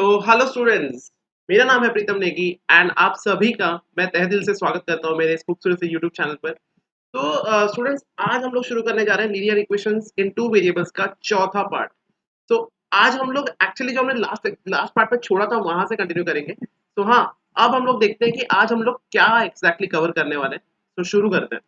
Hello students, मेरा नाम है प्रीतम नेगी एंड आप सभी का मैं तहे दिल से स्वागत करता हूं मेरे इस खूबसूरत से यूट्यूब चैनल पर। तो स्टूडेंट्स, आज हम लोग शुरू करने जा रहे हैं लीनियर इक्वेशंस इन टू वेरिएबल्स का चौथा पार्ट। तो आज हम लोग एक्चुअली जो हमने लास्ट लास्ट पार्ट में छोड़ा था वहां से कंटिन्यू करेंगे। तो हाँ, अब हम लोग देखते हैं कि आज हम लोग क्या एग्जैक्टली कवर करने वाले हैं। तो शुरू करते हैं।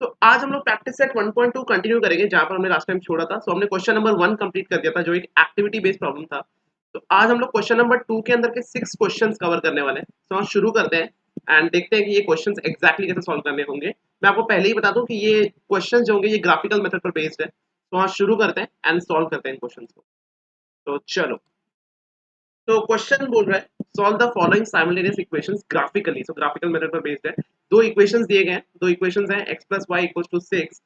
तो आज हम लोग प्रैक्टिस सेट 1.2 कंटिन्यू करेंगे जहां पर हमने लास्ट टाइम छोड़ा था। सो हमने क्वेश्चन नंबर 1 कंप्लीट कर दिया था जो एक एक्टिविटी बेस्ड प्रॉब्लम था। तो आज हम लोग क्वेश्चन नंबर 2 के अंदर के 6 क्वेश्चंस कवर करने वाले हैं। तो हम शुरू करते हैं एंड देखते हैं कि ये क्वेश्चंस एग्जैक्टली कैसे सॉल्व करने होंगे। मैं आपको पहले ही बता दूं कि ये क्वेश्चंस जो होंगे ये ग्राफिकल मेथड पर बेस्ड है। तो आज शुरू करते हैं एंड सॉल्व करते हैं इन क्वेश्चंस को। तो चलो। तो क्वेश्चन बोल रहा है solve the following simultaneous equations graphically. So graphical method पर बेस्ड है। दो इक्वेशंस दिए गए हैं। दो इक्वेशंस हैं x plus y equals to 6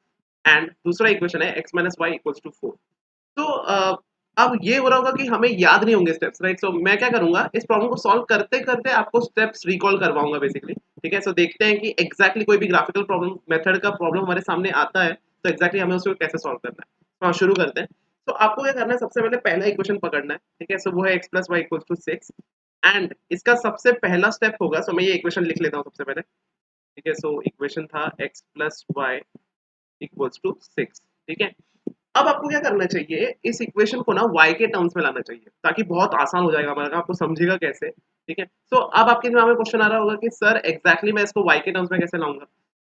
and दूसरा इक्वेशन है x minus y equals to 4। तो अब ये हो रहा होगा कि हमें याद नहीं होंगे स्टेप्स, राइट। सो मैं क्या करूंगा, इस प्रॉब्लम को सॉल्व करते करते आपको स्टेप्स रिकॉल करवाऊंगा बेसिकली। ठीक है। सो देखते हैं कि एग्जैक्टली कोई भी ग्राफिकल प्रॉब्लम मेथड का प्रॉब्लम हमारे सामने आता है तो एग्जैक्टली हमें उसको कैसे सॉल्व करना है। तो हाँ, शुरू करते हैं। तो आपको क्या करना है, सबसे पहले पहला इक्वेशन पकड़ना है। ठीक है। सो वो है x plus y equals to 6 and इसका सबसे पहला स्टेप होगा। सो मैं ये इक्वेशन लिख लेता हूँ सबसे पहले। ठीक है। सो इक्वेशन था x plus y equals to 6। ठीक है। अब आपको क्या करना चाहिए, इस इक्वेशन को ना y के टर्म्स में लाना चाहिए ताकि बहुत आसान हो जाएगा हमारा, आपको समझेगा कैसे। ठीक है। तो अब आपके दिमाग में क्वेश्चन आ रहा होगा कि सर एग्जैक्टली मैं इसको y के टर्म्स में कैसे लाऊंगा।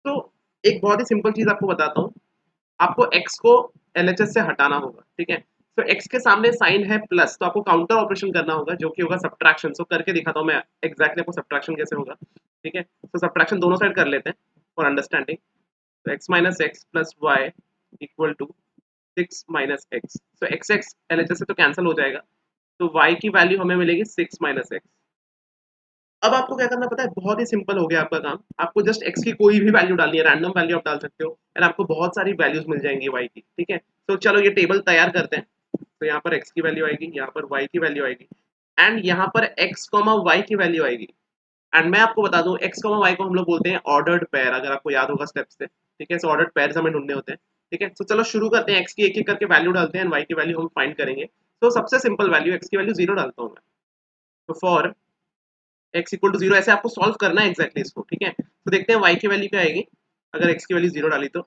तो एक बहुत ही सिंपल चीज आपको बताता हूँ। आपको x को LHS से हटाना होगा। ठीक है। तो x के सामने साइन है प्लस, तो आपको काउंटर ऑपरेशन करना होगा जो कि होगा सब्ट्रैक्शन। सो करके दिखाता हूँ मैं एग्जैक्टली आपको सब्ट्रैक्शन कैसे होगा। ठीक है। तो सब्ट्रैक्शन दोनों साइड कर लेते हैं फॉर अंडरस्टैंडिंग। तो x minus x plus y equal to 6 minus x. तो एक्स एक्स LHS से तो कैंसिल हो जाएगा। तो y की वैल्यू हमें मिलेगी 6 माइनस एक्स। अब आपको क्या करना पता है, बहुत ही सिंपल हो गया आपका काम। आपको जस्ट x की कोई भी वैल्यू डालनी है, रैंडम वैल्यू आप डाल सकते हो एंड आपको बहुत सारी वैल्यूज मिल जाएंगी y की। ठीक है। तो चलो ये टेबल तैयार करते हैं। तो यहाँ पर x की वैल्यू आएगी, यहाँ पर y की वैल्यू आएगी एंड यहाँ पर x, y की वैल्यू आएगी। एंड मैं आपको बता दूं x, y को हम लोग बोलते हैं ऑर्डर्ड पेयर, अगर आपको याद होगा स्टेप्स से। ठीक है। सो ऑर्डर्ड पेयर्स हमें ढूंढने होते हैं। ठीक है। तो चलो शुरू करते हैं। x की एक एक करके वैल्यू डालते हैं एंड y की वैल्यू हम फाइंड करेंगे। तो सबसे सिंपल वैल्यू x की वैल्यू 0 डालता हूँ मैं। तो फॉर x इक्वल टू 0 ऐसे आपको सॉल्व करना है एग्जैक्टली इसको। ठीक है। तो देखते हैं y की वैल्यू क्या आएगी। अगर x की वैल्यू 0 डाली तो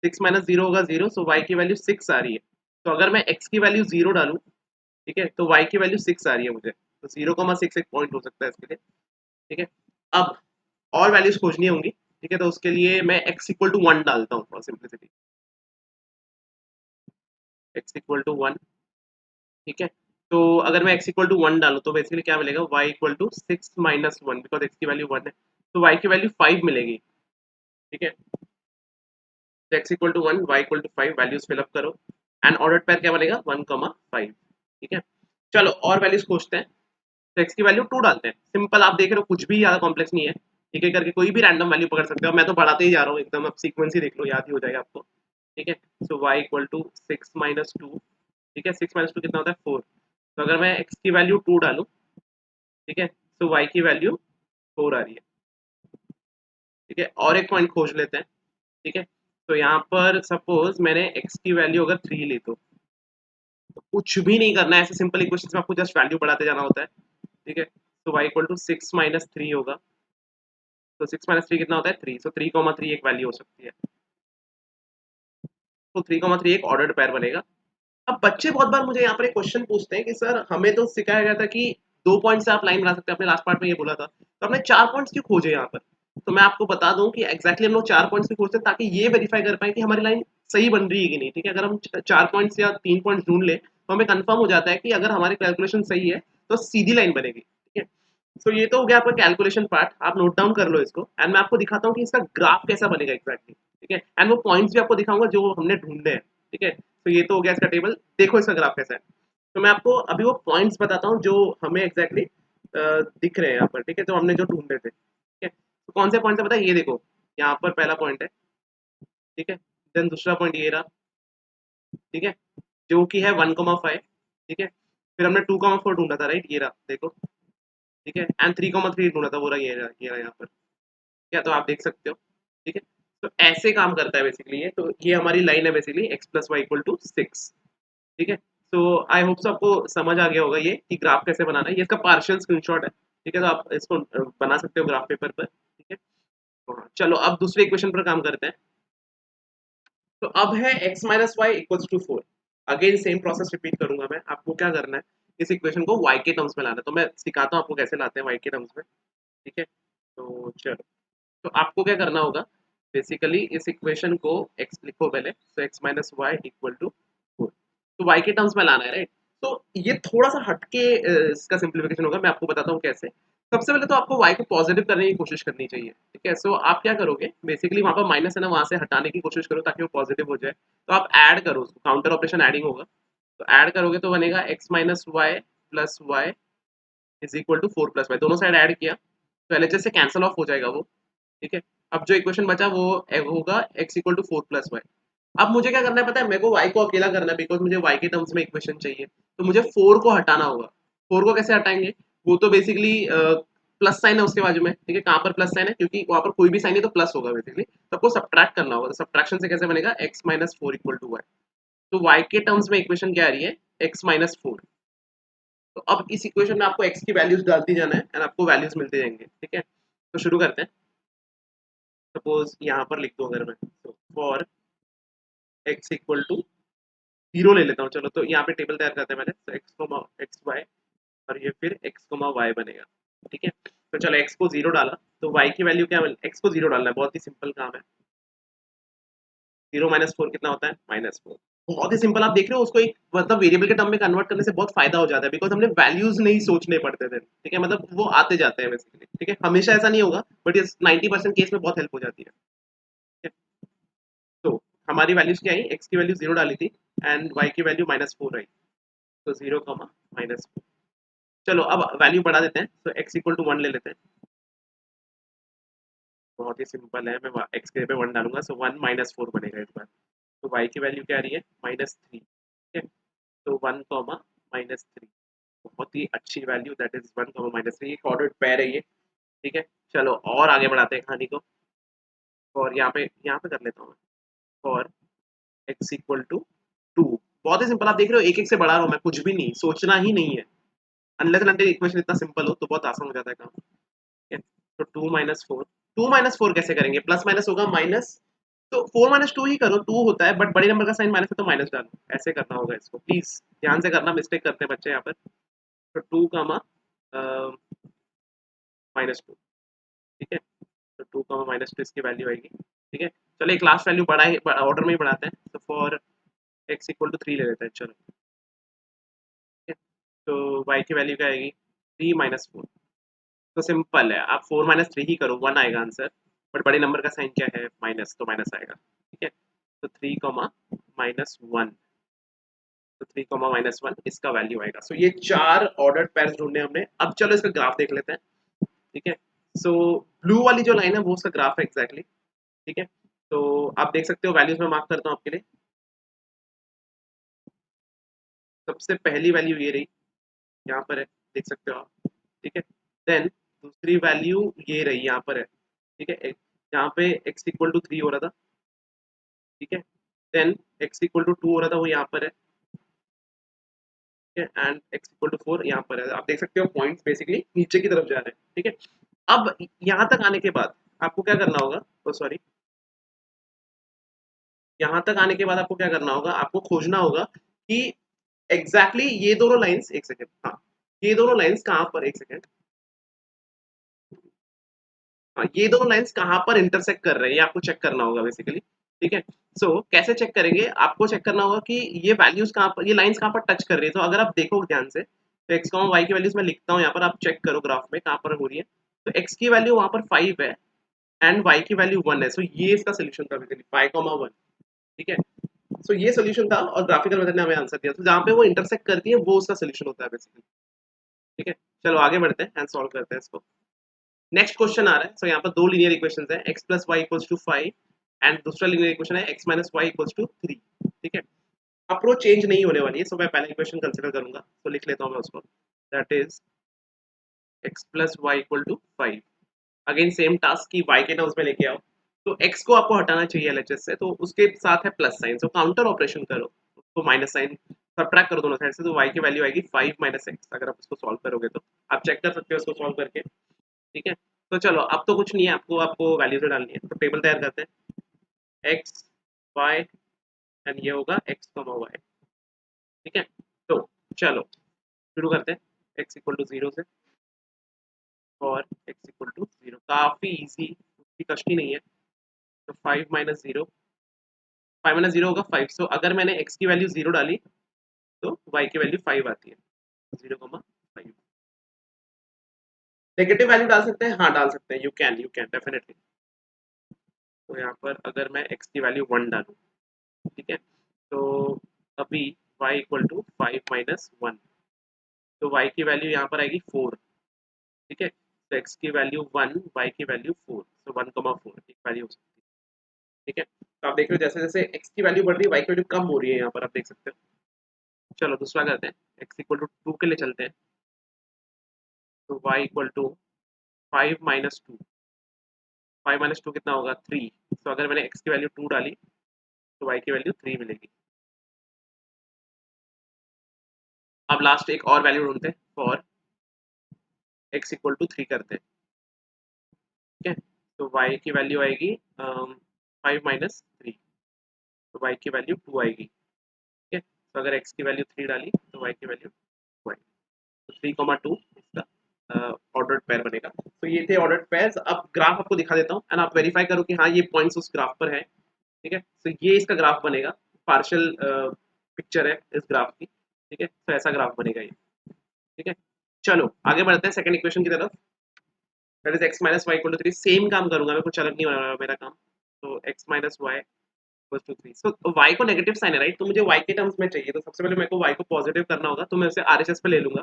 6 माइनस 0 होगा 0। सो y की वैल्यू 6 आ रही है। तो अगर मैं x की वैल्यू 0 डालूं, ठीक है, तो y की वैल्यू 6 आ रही है मुझे। तो 0,6 एक पॉइंट हो सकता है इसके लिए। ठीक है। अब और वैल्यूज खोजनी होंगी। ठीक है। तो उसके लिए मैं x इक्वल टू 1 डालता हूँ for simplicity. x equal to 1। ठीक है। तो अगर मैं x इक्वल टू 1 डालूं तो बेसिकली क्या मिलेगा, y equal to 6 minus 1, because x की वैल्यू 1 है। तो y की वैल्यू 5 मिलेगी। ठीक है। तो x equal to 1, y equal to 5, values fill up करो एंड ऑर्डर पेयर क्या बनेगा 1,5। ठीक है। चलो और वैल्यूज खोजते हैं। तो x की वैल्यू 2 डालते हैं। सिंपल, आप देख रहे हो कुछ भी ज्यादा कॉम्प्लेक्स नहीं है। ठीक है। करके कोई भी रैंडम वैल्यू पकड़ सकते हो। मैं तो बढ़ाते ही जा रहा हूँ एकदम, अब सीक्वेंस ही देख लो, याद ही हो जाएगा आपको। ठीक है। सो y इक्वल टू 6 माइनस 2। ठीक है। 6 माइनस 2 कितना होता है 4। तो अगर मैं x की वैल्यू 2 डालूं, ठीक है, तो y की वैल्यू 4 आ रही है। ठीक है। और एक पॉइंट खोज लेते हैं। ठीक है। तो यहाँ पर सपोज मैंने x की वैल्यू अगर 3 ली तो कुछ भी नहीं करना है, ऐसे सिंपल इक्वेशन में आपको जस्ट वैल्यू बढ़ाते जाना होता है। ठीक है। तो y इक्वल टू 6 माइनस 3 होगा। तो 6 माइनस 3 कितना होता है 3। सो 3,3 एक वैल्यू हो सकती है। तो 3,3 एक ऑर्डर्ड पेयर बनेगा। अब बच्चे बहुत बार मुझे यहाँ पर एक क्वेश्चन पूछते हैं कि सर हमें तो सिखाया गया था कि 2 पॉइंट से आप लाइन बना सकते हैं, अपने लास्ट पार्ट में ये बोला था, तो हमने 4 पॉइंट्स क्यों खोजे यहाँ पर। तो मैं आपको बता दूं कि एग्जैक्टली हम लोग 4 पॉइंट्स क्यों खोजते हैं, ताकि ये वेरीफाई कर पाए कि हमारी लाइन सही बन रही है कि नहीं। ठीक है। अगर हम 4 पॉइंट्स या 3 पॉइंट्स ढूंढ ले तो हमें कंफर्म हो जाता है कि अगर हमारी कैलकुलेशन सही है तो सीधी लाइन बनेगी। ठीक है। तो ये तो हो गया आपका कैलकुलेशन पार्ट, आप नोट डाउन कर लो इसको एंड मैं आपको दिखाता हूँ कि इसका ग्राफ कैसा बनेगा एग्जैक्टली। ठीक है। एंड वो पॉइंट्स भी आपको दिखाऊंगा जो हमने ढूंढे हैं। ठीक है। तो ये तो हो गया इसका टेबल, देखो इसका ग्राफ कैसा है। तो मैं आपको अभी वो पॉइंट्स बताता हूँ जो हमें एग्जैक्टली दिख रहे हैं यहाँ पर। ठीक है। तो हमने जो ढूंढे थे। ठीक है। तो कौन से पॉइंट है पता है, ये देखो, यहाँ पर पहला पॉइंट है। ठीक है। देन दूसरा पॉइंट ये रहा। ठीक है। जो कि है 1,5। ठीक है। फिर हमने 2,4 ढूंढा था, राइट, ये रहा देखो। ठीक है। एंड 3,3 ढूंढा था, वो रहा, ये रहा यहाँ पर। क्या तो आप देख सकते हो। ठीक है। तो ऐसे काम करता है बेसिकली ये। तो ये हमारी लाइन है basically x plus y equal to 6। ठीक है। तो आई होप सो आपको समझ आ गया होगा ये कि ग्राफ कैसे बनाना है। ये इसका पार्शियल स्क्रीनशॉट है, ठीक है, तो आप इसको बना सकते हो ग्राफ पेपर पर, ठीक है। तो हाँ, चलो अब दूसरे इक्वेशन पर काम करते हैं। तो अब है x minus y equals to 4। Again same process repeat करूंगा मैं। आपको क्या करना है, इस इक्वेशन को y के टर्म्स में लाना है। तो मैं सिखाता हूँ आपको कैसे लाते हैं y के टर्म्स में, ठीक है। तो चलो, तो आपको क्या करना होगा, बेसिकली इस इक्वेशन को x लिखो पहले, तो x minus y equal to 4, तो y के टर्म्स में लाना है, राइट। तो ये थोड़ा सा हटके इसका सिंप्लीफिकेशन होगा, मैं आपको बताता हूँ कैसे। सबसे पहले तो आपको y को पॉजिटिव करने की कोशिश करनी चाहिए, ठीक है। सो आप क्या करोगे, बेसिकली वहां पर माइनस है ना, वहां से हटाने की कोशिश करो ताकि वो पॉजिटिव हो जाए। तो आप ऐड करो उसको, काउंटर ऑपरेशन एडिंग होगा। तो ऐड करोगे तो बनेगा x minus y plus y is equal to 4 plus y. दोनों साइड ऐड किया तो एलएचएस से कैंसिल ऑफ हो जाएगा वो, ठीक है। अब जो इक्वेशन बचा वो होगा x equal to 4 plus y. अब मुझे क्या करना है पता है, मेरे को y को अकेला करना है, बिकॉज मुझे y के टर्म्स में इक्वेशन चाहिए। तो मुझे 4 को हटाना होगा। 4 को कैसे हटाएंगे, वो तो बेसिकली प्लस साइन है उसके बाजू में, ठीक है। कहाँ पर प्लस साइन है, क्योंकि वहां पर कोई भी साइन है तो प्लस होगा बेसिकली। तो आपको सब्ट्रैक्ट करना होगा। तो सब्ट्रैक्शन से कैसे बनेगा, x minus 4 equal to y. तो y के टर्म्स में इक्वेशन क्या आ रही है, x माइनस 4। तो अब इस इक्वेशन में आपको x की वैल्यूज डालती जाना है एंड आपको वैल्यूज मिलते जाएंगे, ठीक है। तो शुरू करते हैं। सपोज यहाँ पर लिख दो अगर मैं, तो फॉर x इक्वल टू 0 ले लेता हूँ। चलो, तो यहाँ पे टेबल तैयार करते हैं मैंने, तो x कोमा एक्स वाई, और ये फिर x कोमा वाई बनेगा, ठीक है। तो चलो x को 0 डाला, तो y की वैल्यू क्या, x को 0 डालना है, बहुत ही सिंपल काम है। 0 माइनस 4 कितना होता है, -4। बहुत ही सिंपल, आप देख रहे हो उसको एक मतलब वेरिएबल के टर्म में कन्वर्ट करने से बहुत फायदा हो जाता है, बिकॉज हमने वैल्यूज नहीं सोचने पड़ते थे, ठीक है। मतलब वो आते जाते हैं बेसिकली, ठीक है। हमेशा ऐसा नहीं होगा, बट ये 90% केस में बहुत हेल्प हो जाती है, ठीक है। तो हमारी वैल्यूज क्या आई, x की वैल्यू 0 डाली थी एंड y की वैल्यू -4 आई। तो 0 कमा -4। चलो अब वैल्यू बढ़ा देते हैं, तो x इक्वल टू 1 ले लेते हैं। बहुत ही सिंपल है, मैं x के पे 1 डालूंगा, सो 1 -4 बनेगा इस बार। तो y की वैल्यू क्या आ रही है, -3, ठीक है। तो 1 कॉमा -3, बहुत ही अच्छी वैल्यू, दैट इज 1 कॉमा -3, एक ऑर्डर्ड पेयर है ये, ठीक है। चलो और आगे बढ़ाते हैं कहानी को। और यहाँ पे कर लेता हूँ, और x इक्वल टू 2। बहुत ही सिंपल, आप देख रहे हो एक एक से बढ़ा रहा हूँ मैं, कुछ भी नहीं सोचना ही नहीं है। अनलेस एंड अनटिल इक्वेशन इतना सिंपल हो तो बहुत आसान हो जाता है काम, ठीक है। तो 2 माइनस 4, 2 माइनस 4 कैसे करेंगे, प्लस माइनस होगा माइनस, तो 4 माइनस 2 ही करो, 2 होता है, बट बड़े नंबर का साइन माइनस है तो माइनस डालो, ऐसे करना होगा इसको। प्लीज ध्यान से करना, मिस्टेक करते हैं बच्चे यहाँ पर। तो 2 कामा -2, ठीक है। तो 2 कामा -2 इसकी वैल्यू आएगी, ठीक है। चलो एक लास्ट वैल्यू बड़ा ही ऑर्डर में ही बढ़ाते हैं, तो फॉर x इक्वल टू 3 ले लेते हैं, चलो, ठीक है। तो y की वैल्यू क्या आएगी, 3 माइनस 4। तो सिंपल है, आप 4 माइनस 3 ही करो, 1 आएगा आंसर। बट बड़े नंबर का साइन क्या है, माइनस, तो माइनस आएगा, ठीक है। तो 3 कॉमा -1, तो 3 कॉमा -1 इसका वैल्यू आएगा। सो ये 4 ऑर्डर्ड पेयर्स ढूंढने हमने। अब चलो इसका ग्राफ देख लेते हैं, ठीक है। सो ब्लू वाली जो लाइन है वो उसका ग्राफ है एग्जैक्टली, ठीक है। तो आप देख सकते हो, वैल्यूज में मार्क करता हूँ आपके लिए। सबसे पहली वैल्यू ये रही, यहाँ पर है, देख सकते हो आप, ठीक है। देन दूसरी वैल्यू ये रही, यहाँ पर है, ठीक है। यहाँ पे x इक्वल टू 3 हो रहा था, ठीक है। देन x इक्वल टू 2 हो रहा था, वो यहाँ पर है, ठीक है। एंड x इक्वल टू 4 यहाँ पर है। आप देख सकते हो पॉइंट्स बेसिकली नीचे की तरफ जा रहे हैं, ठीक है। अब यहाँ तक आने के बाद आपको क्या करना होगा, ओ सॉरी, यहाँ तक आने के बाद आपको क्या करना होगा, आपको खोजना होगा कि एग्जैक्टली ये दोनों लाइंस, एक सेकेंड, हाँ, ये दोनों लाइंस कहाँ पर, एक सेकेंड, हाँ, ये दोनों लाइंस कहाँ पर इंटरसेक्ट कर रहे हैं, ये आपको चेक करना होगा बेसिकली, ठीक है। सो कैसे चेक करेंगे, आपको चेक करना होगा कि ये वैल्यूज कहाँ पर, ये लाइंस कहाँ पर टच कर रही है। तो अगर आप देखो ध्यान से, तो एक्स कॉमा वाई की वैल्यूज मैं लिखता हूँ यहाँ पर, आप चेक करो ग्राफ में कहाँ पर हो रही है। तो एक्स की वैल्यू वहाँ पर 5 है एंड वाई की वैल्यू 1 है। सो ये इसका सोल्यूशन था बेसिकली, 5,1, ठीक है। सो ये सोल्यूशन था और ग्राफिकल मेथड ने हमें आंसर दिया। तो जहाँ पे वो इंटरसेक्ट करती है वो उसका सोल्यूशन होता है बेसिकली, ठीक है। चलो आगे बढ़ते हैं एंड सॉल्व करते हैं इसको। नेक्स्ट क्वेश्चन आ रहा है, सो यहाँ पर दो लीनियर इक्वेशंस हैं, x plus y equals to 5 and दूसरा लीनियर इक्वेशन है x minus y equals to 3, ठीक है। अप्रोच चेंज नहीं होने वाली है, सो मैं पहला इक्वेशन कंसीडर करूंगा, तो लिख लेता हूँ मैं उसको, that is x plus y equal to 5। Again same task की y के टर्म्स में लेके आओ। तो x को आपको हटाना चाहिए LHS से, तो उसके साथ है प्लस साइन, सो काउंटर ऑपरेशन करो, उसको माइनस साइन सब्ट्रैक्ट करो दोनों साइड से, तो y की वैल्यू आएगी 5 माइनस एक्स। अगर आप इसको सॉल्व करोगे तो आप चेक कर सकते हो इसको सॉल्व करके, ठीक है। तो चलो अब तो कुछ नहीं है, आपको आपको वैल्यूज डालनी है, तो टेबल तैयार करते हैं, एक्स वाई एंड ये होगा एक्स कॉमा वाई, ठीक है। तो चलो शुरू करते हैं, एक्स इक्वल टू 0 से और एक्स इक्वल टू 0, काफ़ी इजी, उसकी कष्टी नहीं है। तो 5 माइनस जीरो, 5 माइनस जीरो होगा 5। सो अगर मैंने x की वैल्यू 0 डाली तो y की वैल्यू 5 आती है, 0,5। नेगेटिव वैल्यू डाल सकते हैं, हाँ डाल सकते हैं, यू कैन डेफिनेटली। तो यहाँ पर अगर मैं x की वैल्यू 1 डालूँ, ठीक है, तो अभी y इक्वल टू 5 माइनस 1, तो y की वैल्यू यहाँ पर आएगी 4, ठीक है। तो x की वैल्यू 1, y की वैल्यू 4, तो 1,4 एक वैल्यू हो सकती है, ठीक है। तो आप देख रहे हो जैसे जैसे x की वैल्यू बढ़ रही है y की वैल्यू कम हो रही है, यहाँ पर आप देख सकते हो। चलो दूसरा करते हैं, x इक्वल टू 2 के लिए चलते हैं, तो y equal to 5 minus 2, 5 minus 2 कितना होगा 3। तो अगर मैंने x की वैल्यू 2 डाली तो y की वैल्यू 3 मिलेगी। अब लास्ट एक और वैल्यू ढूंढते हैं, फॉर x इक्वल टू 3 करते हैं, ठीक है। तो y की वैल्यू आएगी 5 माइनस 3, तो y की वैल्यू 2 आएगी, ठीक है। तो अगर x की वैल्यू 3 डाली तो y की वैल्यू 2 आएगी, तो 3,2 इसका ऑर्डर्ड पेयर बनेगा। तो ये थे ऑर्डर्ड पेयर्स। अब ग्राफ आपको दिखा देता हूँ एंड आप वेरीफाई करो कि हाँ ये पॉइंट्स उस ग्राफ पर है, ठीक है। तो ये इसका ग्राफ बनेगा, पार्शियल पिक्चर है इस ग्राफ की, ठीक है। तो ऐसा ग्राफ बनेगा ये, ठीक है। चलो आगे बढ़ते हैं सेकंड इक्वेशन की तरफ, that is x minus y equal to 3। Same काम करूंगा मैं, कुछ अलग नहीं होने वाला मेरा काम। तो x minus y equal to 3, so y को नेगेटिव साइन है राइट, तो मुझे वाई के टर्म्स में चाहिए, तो सबसे पहले मेरे को वाई को पॉजिटिव करना होगा, तो मैं उसे आरएचएस पे ले लूंगा।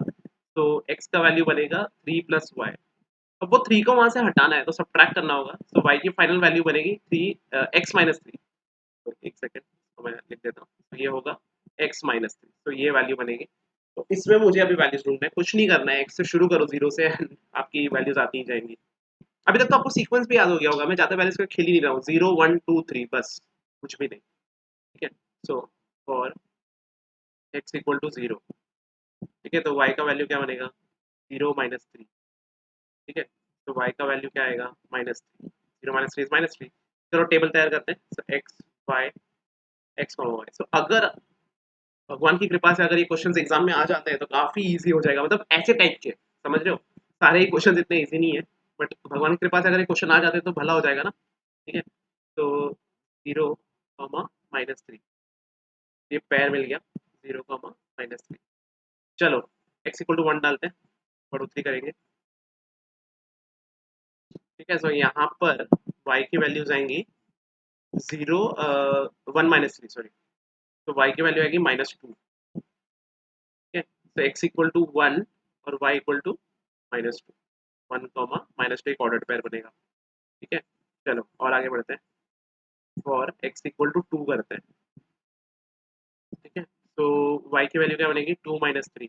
तो एक्स का वैल्यू बनेगा 3 प्लस वाई, अब वो 3 को वहां से हटाना है तो सब्ट्रैक्ट करना होगा, तो y की फाइनल वैल्यू बनेगी 3 x माइनस 3। तो एक सेकेंड तो मैं लिख देता हूँ, तो ये होगा x माइनस 3, तो ये वैल्यू बनेगी। तो इसमें मुझे अभी वैल्यूज ढूंढना है, कुछ नहीं करना है, x से शुरू करो 0 से and आपकी वैल्यूज आती ही जाएंगी। अभी तक तो आपको सीक्वेंस भी याद हो गया होगा, मैं ज़्यादा वैल्यूज का खेल ही नहीं रहा हूँ, 0 1 2 3 बस, कुछ भी नहीं, ठीक है। So for x equal to 0, ठीक है, तो y का वैल्यू क्या बनेगा 0 माइनस 3, ठीक है। तो y का वैल्यू क्या आएगा माइनस 3, 0 माइनस 3 इज माइनस 3। चलो टेबल तैयार करते हैं, सो एक्स वाई एक्स वाई। सो अगर भगवान की कृपा से अगर ये क्वेश्चंस एग्जाम में आ जाते हैं तो काफी इजी हो जाएगा, मतलब ऐसे टाइप के, समझ रहे हो, सारे ही क्वेश्चंस इतने इजी नहीं है, बट भगवान की कृपा से अगर ये क्वेश्चन आ जाते हैं तो भला हो जाएगा ना, ठीक है। तो 0 माइनस 3, ये पैर मिल गया, 0 माइनस 3। चलो एक्स इक्वल टू 1 डालते हैं, बढ़ोतरी करेंगे, ठीक है। सो यहाँ पर y की वैल्यूज आएंगी 0 1 माइनस 3 सॉरी, तो y की वैल्यू आएगी -2, ठीक है। तो x इक्वल टू 1 और y इक्वल टू -2, 1 -2 एक ऑर्डर्ड पेयर बनेगा, ठीक है। चलो और आगे बढ़ते हैं, फॉर x इक्वल टू 2 करते हैं, ठीक है। तो y की वैल्यू क्या बनेगी 2 माइनस 3।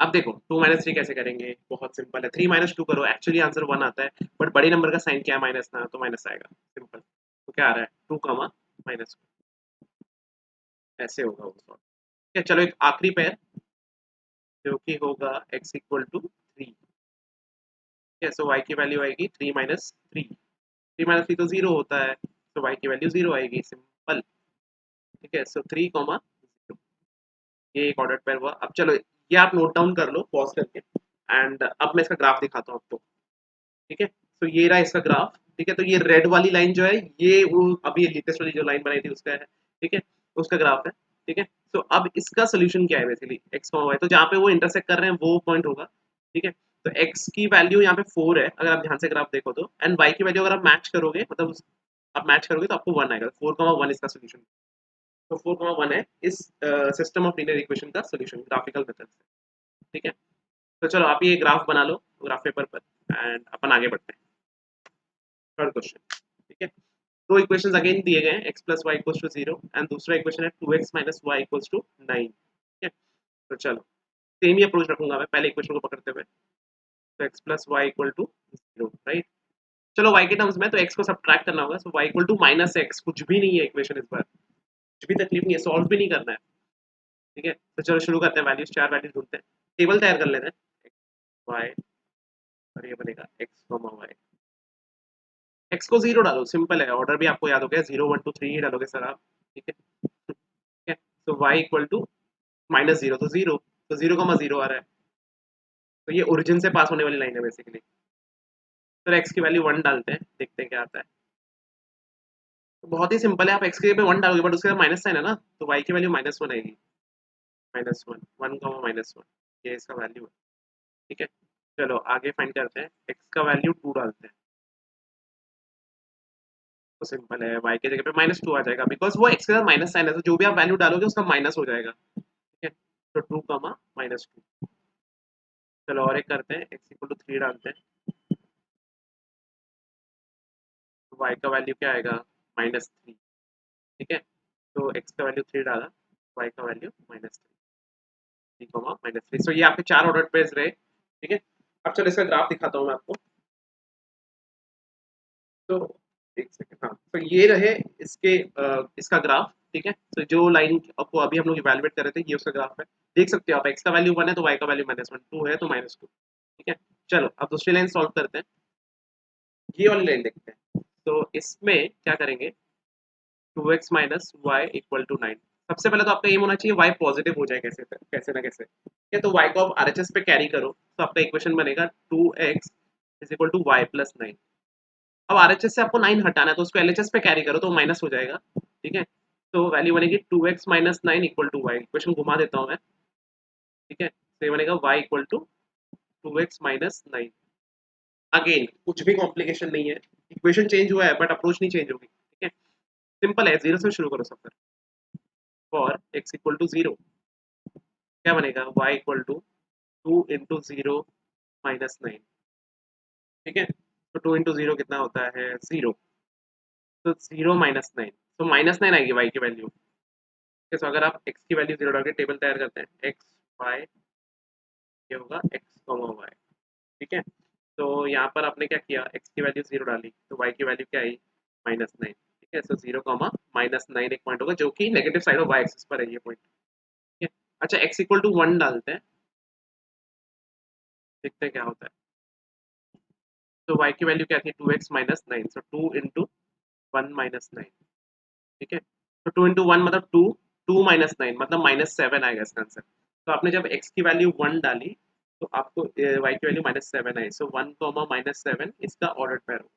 अब देखो 2 माइनस 3 कैसे करेंगे, बहुत सिंपल है, 3 माइनस 2 करो, एक्चुअली आंसर 1 आता है, बट बड़े नंबर का साइन क्या है माइनस ना, तो माइनस आएगा, सिंपल। तो क्या आ रहा है 2 माइनस, ऐसे होगा वो सॉल्व, ठीक है। चलो एक आखिरी पेयर जो कि होगा x इक्वल टू 3, ठीक है। सो y की वैल्यू आएगी 3 माइनस 3, 3 माइनस 3 तो 0 होता है, तो y की वैल्यू 0 आएगी, सिंपल, ठीक है। सो 3 0, ये एक ऑर्डर पेयर हुआ। अब चलो ये आप नोट डाउन कर लो पॉज करके, एंड अब मैं इसका ग्राफ दिखाता हूँ आपको, ठीक है। तो ये रहा इसका ग्राफ, ठीक है। तो ये रेड वाली लाइन जो है ये वो अभी लेटेस्ट वाली जो लाइन बनाई थी उसका है, ठीक है, उसका ग्राफ है, ठीक है। तो अब इसका सोल्यूशन क्या है, बेसिकली एक्स वाई, तो जहाँ पे वो इंटरसेक्ट कर रहे हैं वो पॉइंट होगा, ठीक है। तो एक्स की वैल्यू यहाँ पे 4 है अगर आप ध्यान से ग्राफ देखो तो, एंड वाई की वैल्यू अगर आप मैच करोगे, मतलब आप मैच करोगे तो आपको 1 आएगा, 4,1 इसका सोल्यूशन। तो 4,1 है इस सिस्टम ऑफ लीनियर इक्वेशन का सोल्यूशन ग्राफिकल मेथड से, ठीक है। तो चलो आप ये ग्राफ बना लो ग्राफ पेपर पर, एंड अपन आगे बढ़ते हैं, थर्ड क्वेश्चन, ठीक है। दो इक्वेशंस अगेन दिए गए हैं, x plus y equals to 0 and दूसरा इक्वेशन है 2x minus y equals to 9, ठीक है। तो चलो सेम ही अप्रोच रखूंगा मैं पहले इक्वेशन को पकड़ते हुए, तो x plus y equal to 0, right. चलो y के टर्म्स में तो x को सब्ट्रैक्ट करना होगा, so y equal to minus x, कुछ भी नहीं है इक्वेशन इस बार, कुछ भी तकलीफ नहीं है, सॉल्व भी नहीं करना है। ठीक है, तो चलो शुरू करते हैं, वैल्यूज 4 वैल्यूज ढूंढते हैं, टेबल तैयार कर लेते हैं। वाई, और ये बनेगा एक्स कॉमा वाई। एक्स को 0 डालो, सिंपल है, ऑर्डर भी आपको याद हो गया, 0 1 2 3 ही डालोगे सर आप। ठीक है, ठीक है, तो वाई इक्वल टू -0, तो 0, तो 0,0 आ रहा है, तो ये ओरिजिन से पास होने वाली लाइन है बेसिकली। तो एक्स की वैल्यू 1 डालते हैं, देखते हैं क्या आता है। तो बहुत ही सिंपल है, आप एक्स के पे 1 डालोगे बट उसके बाद माइनस साइन है ना, तो वाई की वैल्यू -1 आएगी, -1, 1,-1, ये इसका वैल्यू है। ठीक है, चलो आगे फाइंड करते हैं, एक्स का वैल्यू 2 डालते हैं, तो सिंपल है, वाई की जगह पे -2 आ जाएगा, बिकॉज वो एक्स के साथ माइनस साइन है, तो जो भी आप वैल्यू डालोगे उसका माइनस हो जाएगा। ठीक है, तो 2, -2। चलो और एक करते हैं, एक्स इक्वल टू 3 डालते हैं, तो वाई का वैल्यू क्या आएगा, -3। ठीक है, तो एक्स का वैल्यू 3 डाला, वाई का वैल्यू -3, सो ये आपके 4 ऑर्डर पेज रहे। ठीक है, अब चलो इसका ग्राफ दिखाता हूँ मैं आपको। तो एक सेकंड, हाँ, तो ये रहे इसके इसका ग्राफ। ठीक है, तो जो लाइन आपको अभी हम लोग इवैल्यूएट कर रहे थे, ये उसका ग्राफ है, देख सकते हो आप, एक्स का वैल्यू 1 है तो वाई का वैल्यू -1, 2 है तो -2। ठीक है, चलो अब दूसरी लाइन सॉल्व करते हैं, ये वाली लाइन देखते हैं। तो इसमें क्या करेंगे, 2x minus y equal to 9। सबसे पहले तो आपका एम होना चाहिए y पॉजिटिव हो जाए, कैसे कैसे ना कैसे। ठीक है, तो y को आप RHS पे कैरी करो, तो आपका इक्वेशन बनेगा 2x is equal to y plus 9। अब RHS से आपको 9 हटाना है, तो उसको LHS पे कैरी करो तो माइनस हो जाएगा। ठीक है, तो वैल्यू बनेगी 2x minus 9 equal to y, equation घुमा देता हूँ मैं। ठीक है, तो ये बनेगा y equal to 2x minus 9। Again कुछ भी कॉम्प्लिकेशन नहीं है, इक्वेशन चेंज हुआ है बट अप्रोच नहीं चेंज होगी। ठीक है, सिंपल है, जीरो से शुरू करो सब। फॉर x इक्वल टू 0 क्या बनेगा, y इक्वल टू 2 इंटू 0 -9। ठीक है, तो 2 इंटू 0 कितना होता है, 0, तो 0 -9, तो -9 आएगी y की वैल्यू। ठीक है, तो अगर आप x की वैल्यू 0 डाल के टेबल तैयार करते हैं, x y, ये होगा x y। ठीक है, तो यहाँ पर आपने क्या किया, x की वैल्यू 0 डाली तो y की वैल्यू क्या आई, -9। ठीक है, तो 0, -9 एक पॉइंट होगा जो कि negative side of y axis पर है, ये पॉइंट। ठीक है, अच्छा x इक्वल टू 1 डालते हैं, देखते हैं क्या होता है। तो y की वैल्यू क्या थी, 2x माइनस 9, सो 2 इंटू 1 माइनस 9। ठीक है, तो 2 इंटू 1 मतलब 2, 2 माइनस 9 मतलब -7 आएगा इसका आंसर। तो आपने जब x की वैल्यू 1 डाली तो आपको y की वैल्यू -7 आई, सो 1 -7 इसका ऑर्डर पेयर हो।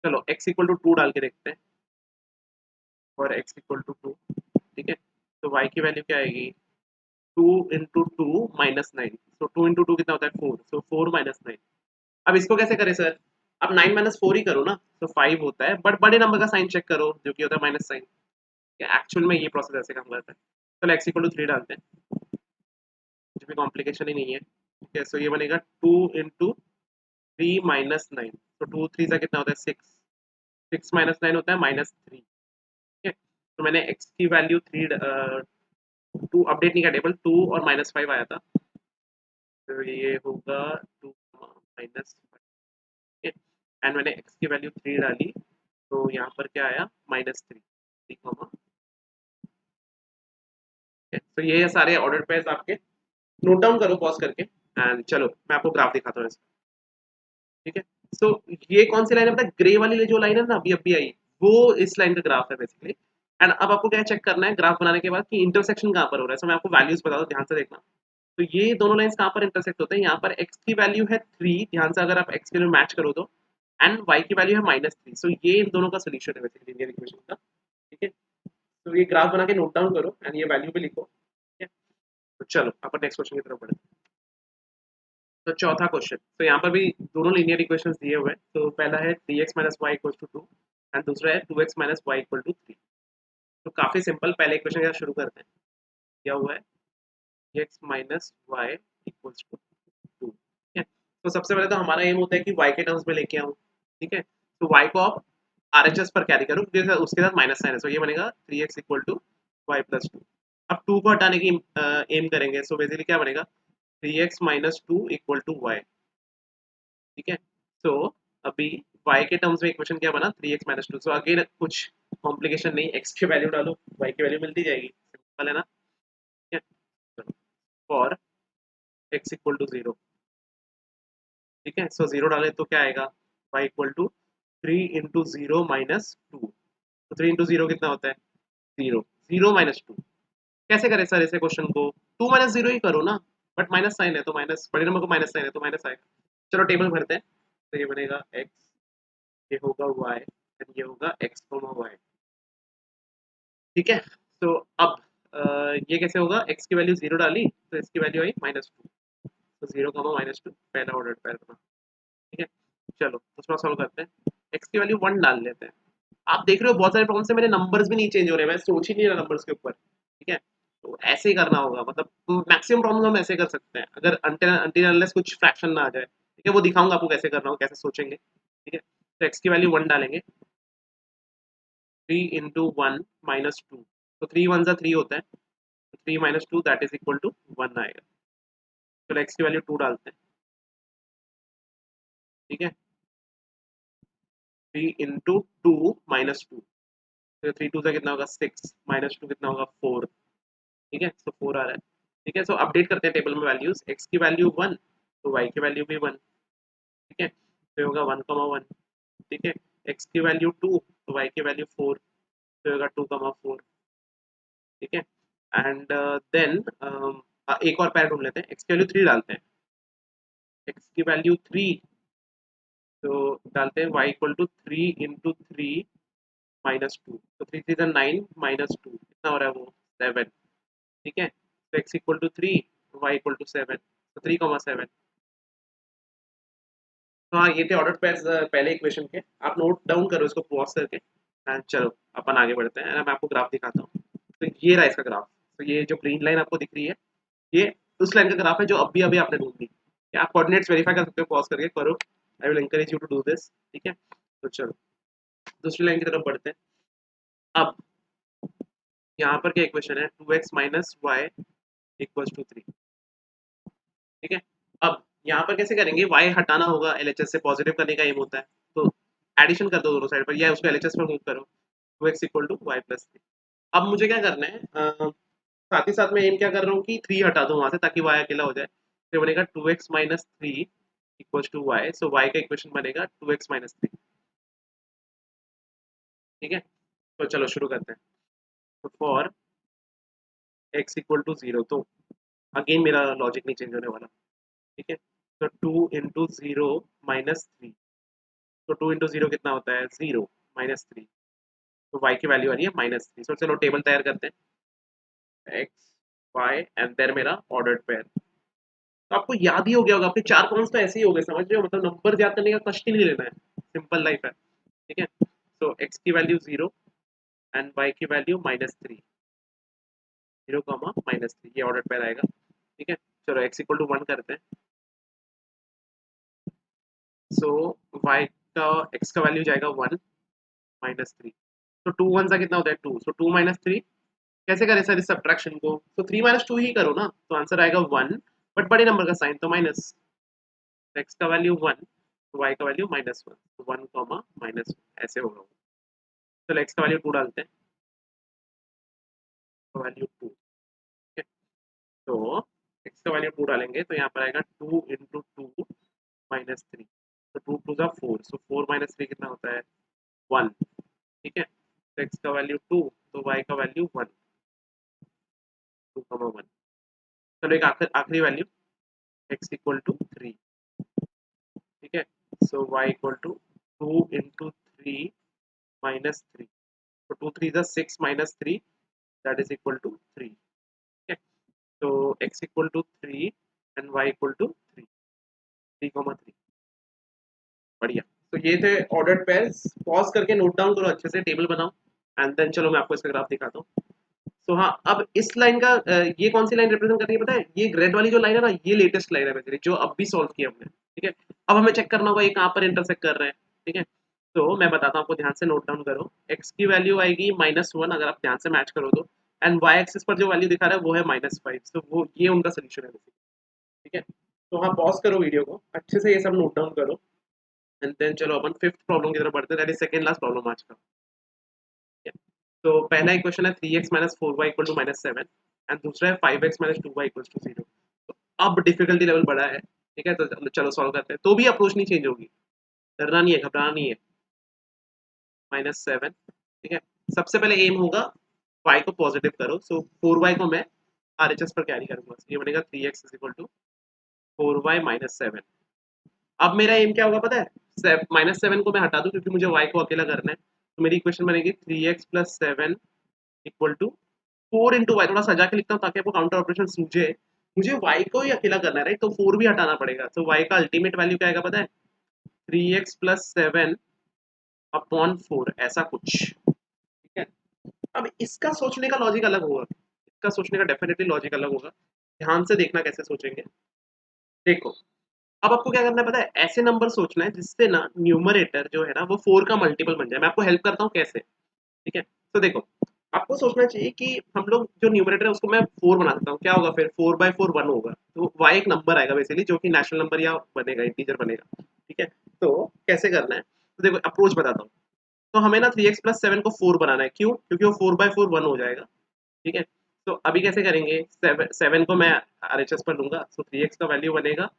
चलो x इक्वल टू 2 डाल के देखते हैं, और x इक्वल टू 2। ठीक है, तो y की वैल्यू क्या आएगी, 2 इंटू 2 -9, सो 2 इंटू 2 कितना होता है, 4, सो 4 -9। अब इसको कैसे करें सर, अब 9 -4 ही करो ना, तो 5 होता है, बट बड़े नंबर का साइन चेक करो जो कि होता है माइनस साइन। एक्चुअल में ये प्रोसेस ऐसे काम करता है। चलो x इक्वल टू 3 डालते हैं, कुछ भी कॉम्प्लिकेशन ही नहीं है। ठीक है, सो ये बनेगा 2 इंटू 3 -9, तो 2 3 सा कितना होता है, 6, 6 -9 होता है -3। ठीक है, तो मैंने x की वैल्यू 3 2 अपडेट नहीं किया, टेबल 2 और -5 आया था, तो ये होगा 2 -5। एंड मैंने x की वैल्यू 3 डाली, तो यहाँ पर क्या आया, -3, 3, तो ये सारे ऑर्डर पेयर्स आपके, नोट डाउन करो पॉज करके। एंड चलो मैं आपको ग्राफ दिखाता हूँ इसका। ठीक है, सो ये कौन सी लाइन है, पता है, ग्रे वाली जो लाइन है ना अभी आई, वो इस लाइन का ग्राफ है बेसिकली। एंड अब आपको क्या चेक करना है ग्राफ बनाने के बाद कि इंटरसेक्शन कहाँ पर हो रहा है। सो मैं आपको वैल्यूज बता दूँ, ध्यान से देखना। तो ये दोनों लाइंस कहाँ पर इंटरसेक्ट होते हैं, यहाँ पर x की वैल्यू है 3, ध्यान से अगर आप x के लिए मैच करो तो, एंड y की वैल्यू है -3, सो ये इन दोनों का सोल्यूशन है बेसिकली लीनियर इक्वेशन का। ठीक है, तो ये ग्राफ बना के नोट डाउन करो एंड ये वैल्यू भी लिखो। ठीक है, तो चलो अपन नेक्स्ट क्वेश्चन की तरफ बढ़े। तो चौथा क्वेश्चन, तो यहाँ पर भी दोनों लीनियर इक्वेशंस दिए हुए हैं। तो पहला है 3x minus y equal to 2 and दूसरा है 2x minus y equal to 3। तो काफी सिंपल, पहले इक्वेशन के साथ शुरू करते हैं। क्या हुआ है, x minus y equal to 2। ठीक है, तो सबसे पहले तो हमारा एम होता है कि y के टर्म्स में लेके आऊँ। ठीक है, तो y को आप RHS पर कैरी करो क्योंकि उसके साथ माइनस साइन है, सो ये बनेगा 3x equal to y plus 2। अब 2 को हटाने की एम करेंगे, सो बेसिकली क्या बनेगा, 3x minus 2 equal to Y. ठीक है, सो अभी y के टर्म्स में इक्वेशन क्या बना, 3x माइनस 2, सो अगेन कुछ कॉम्प्लिकेशन नहीं, x की वैल्यू डालो, y की वैल्यू मिलती जाएगी, सिंपल है ना। ठीक है, फॉर x इक्वल टू 0। ठीक है, सो 0 डालें तो क्या आएगा, y equal to 3 into 0 minus 2। तो 3 इंटू 0 कितना होता है, 0। 0 माइनस 2 कैसे करें सर ऐसे क्वेश्चन को, 2 माइनस 0 ही करो ना, बट माइनस साइन है तो माइनस, बड़े नंबर को माइनस साइन है तो माइनस आएगा। चलो टेबल भरते हैं, तो ये बनेगा x, ये होगा y एंड ये होगा x, y। ठीक है, तो अब ये कैसे होगा, x की वैल्यू 0 डाली तो इसकी वैल्यू आई -2, तो 0 -2 पहला ऑर्डर पैर बना। ठीक है, चलो दूसरा सॉल्व करते हैं, x की वैल्यू 1 डाल लेते हैं। आप देख रहे हो बहुत सारे प्रॉब्लम से मेरे नंबर्स भी नहीं चेंज हो रहे, मैं सोच ही नहीं रहा नंबर्स के ऊपर। ठीक है, तो ऐसे ही करना होगा, मतलब मैक्सिमम प्रॉब्लम हम ऐसे कर सकते हैं, अगर अनटिल अनलेस कुछ फ्रैक्शन ना आ जाए। ठीक है, वो दिखाऊंगा आपको कैसे करना हो, कैसे सोचेंगे। ठीक है, तो x की वैल्यू 1 डालेंगे, 3 इंटू 1 माइनस 2, तो 3 1 जा 3 होता है, तो 3 minus 2 that is equal to 1 आएगा। चलो x की वैल्यू 2 डालते हैं। ठीक है, 3 इंटू 2 माइनस 2, तो 3 2 से कितना होगा 6, माइनस 2 कितना होगा 4। ठीक है, सो 4 आ रहा है। ठीक है, सो अपडेट करते हैं टेबल में वैल्यूज, x की वैल्यू 1 तो y की वैल्यू भी 1। ठीक है, तो होगा 1 1। ठीक है, x की वैल्यू 2 तो y की वैल्यू 4, तो होगा 2 4। ठीक है, एंड देन एक और पैर ढूंढ लेते हैं, x की वैल्यू 3 डालते हैं, x की वैल्यू 3, तो डालते हैं y equal to 3 into 3 minus 2, तो 3 3 9 माइनस 2 कितना हो रहा है वो 7। ठीक है, तो x equal to 3, y equal to 7, तो 3 7। तो हाँ, ये थे ऑर्डर पेयर्स पहले इक्वेशन के, आप नोट डाउन करो इसको पॉज करके। चलो अपन आगे बढ़ते हैं, मैं आपको ग्राफ दिखाता हूँ। तो ये रहा इसका ग्राफ, तो ये जो ग्रीन लाइन आपको दिख रही है, ये उस लाइन का ग्राफ है जो अभी अभी आपने ढूंढ ली। क्या आप कोऑर्डिनेट्स वेरीफाई कर सकते हो, पॉज करके करो, I will encourage you to do this. ठीक है, तो चलो दूसरी लाइन की तरफ बढ़ते हैं। अब यहाँ पर क्या इक्वेशन है, 2x minus y equals to 3। ठीक है, अब यहाँ पर कैसे करेंगे, y हटाना होगा, LHS से पॉजिटिव करने का एम होता है, तो एडिशन कर दो दोनों साइड पर, या उसको LHS पर मूव करो, 2x equal to y plus 3। अब मुझे क्या करना है, साथ ही साथ मैं एम क्या कर रहा हूँ कि 3 हटा दूँ वहाँ से, ताकि y अकेला हो जाए, तो बनेगा 2x minus 3 equals to y, so y का इक्वेशन बनेगा 2x माइनस 3। ठीक है, तो चलो शुरू करते हैं। तो फॉर x इक्वल टू 0, तो अगेन मेरा लॉजिक नहीं चेंज होने वाला। ठीक है, तो 2 इंटू 0 माइनस 3, तो 2 इंटू 0 कितना होता है 0 माइनस 3, तो y की वैल्यू आ रही है -3। सो चलो टेबल तैयार करते हैं, x y एंड देन मेरा ऑर्डर्ड पेयर। तो आपको याद ही हो गया होगा, आपके 4 कॉलम्स तो ऐसे ही हो गए, समझ रहे हो, मतलब नंबर याद करने का कष्ट ही नहीं लेना है, सिंपल लाइफ है। ठीक है, तो x की वैल्यू 0 एंड y की वैल्यू -3, 0 -3, ये ऑर्डर पेयर आएगा। ठीक है, चलो x इक्वल टू 1 करते हैं, सो y का x का वैल्यू जाएगा 1 -3, तो 2 1 सा कितना होता है 2, सो 2 -3 कैसे करें सर इस सब्ट्रैक्शन को, तो 3 -2 ही करो ना, तो आंसर आएगा 1, बट बड़े नंबर का साइन तो माइनस, x का वैल्यू 1 तो y का वैल्यू -1, तो 1 -1 ऐसे होगा। चलो x का वैल्यू 2 डालते हैं, तो वैल्यू 2। ठीक है, तो x का वैल्यू 2 डालेंगे तो यहाँ पर आएगा 2 इंटू 2 -3, तो 2 2 4, सो 4 -3 कितना होता है 1। ठीक है, तो x का वैल्यू 2 तो y का वैल्यू 1, 2 1। चलो एक आखिरी वैल्यू, x इक्वल टू 3। ठीक है, सो y इक्वल टू 2 इंटू 3 -3, तो 2 3 6 -3 दैट इज इक्वल टू 3। ठीक है, तो x equal to 3 and y equal to 3, 3 बढ़िया। तो ये थे ऑर्डर्ड पेयर्स, पॉज करके नोट डाउन करो अच्छे से, टेबल बनाओ, एंड देन चलो मैं आपको इसका ग्राफ दिखाता हूँ। तो हाँ, अब इस लाइन का ये कौन सी लाइन रिप्रेजेंट कर रही है पता है, ये रेड वाली जो लाइन है ना, ये लेटेस्ट लाइन है बेसिकली, जो अब भी सॉल्व किया हमने। ठीक है, अब हमें चेक करना होगा ये कहाँ पर इंटरसेक्ट कर रहे हैं। ठीक है, तो मैं बताता हूँ आपको, ध्यान से नोट डाउन करो, x की वैल्यू आएगी -1 अगर आप ध्यान से मैच करो तो, एंड y एक्सिस पर जो वैल्यू दिखा रहा है वो है -5, तो वो ये उनका सोल्यूशन है बेसिकली। ठीक है, तो हाँ पॉज करो वीडियो को, अच्छे से ये सब नोट डाउन करो, एंड देन चलो अपन फिफ्थ प्रॉब्लम की तरफ बढ़ते हैं, that is second last problem आज का। तो पहला इक्वेशन है 3x माइनस 4y equal to minus 7 and दूसरा है 5x minus 2y equal to 0। तो अब डिफिकल्टी लेवल बढ़ा है, ठीक है, तो चलो सॉल्व करते हैं। तो भी अप्रोच नहीं चेंज होगी, डरना नहीं है, घबराना नहीं है। -7, ठीक है। सबसे पहले एम होगा y को पॉजिटिव करो, सो 4y को मैं RHS पर कैरी करूंगा, ये बनेगा 3x is equal to 4y minus 7। अब मेरा एम क्या होगा पता है, -7 को मैं हटा दूं क्योंकि मुझे y को अकेला करना है, तो मेरी इक्वेशन बनेगी 3x plus 7 equal to 4 into y. थोड़ा सजा के लिखता हूँ ताकि आपको काउंटर ऑपरेशन सूझे। मुझे y को ही अकेला करना है, राइट, तो 4 भी हटाना पड़ेगा, तो y का अल्टीमेट वैल्यू क्या आएगा पता है, 3x प्लस 7 अपॉन 4, ऐसा कुछ, ठीक है। अब इसका सोचने का लॉजिक अलग होगा, इसका सोचने का डेफिनेटली लॉजिक अलग होगा। ध्यान से देखना कैसे सोचेंगे। देखो, अब आपको क्या करना है पता है, ऐसे नंबर सोचना है जिससे ना न्यूमरेटर जो है ना वो 4 का मल्टीपल बन जाए। मैं आपको हेल्प करता हूँ कैसे, ठीक है। तो देखो, आपको सोचना चाहिए कि हम लोग जो न्यूमरेटर है उसको मैं 4 बना सकता हूँ, क्या होगा फिर, 4/4 1 होगा, तो y एक नंबर आएगा बेसिकली जो कि नेचुरल नंबर या बनेगा, इंटीजर बनेगा, ठीक है। तो कैसे करना है, तो देखो अप्रोच बताता हूँ। तो हमें ना 3x प्लस 7 को 4 बनाना है, क्यों, क्योंकि वो 4/4 1 हो जाएगा, ठीक है। तो अभी कैसे करेंगे, 7 को मैं RHS पर लूंगा, तो 3x का वैल्यू बनेगा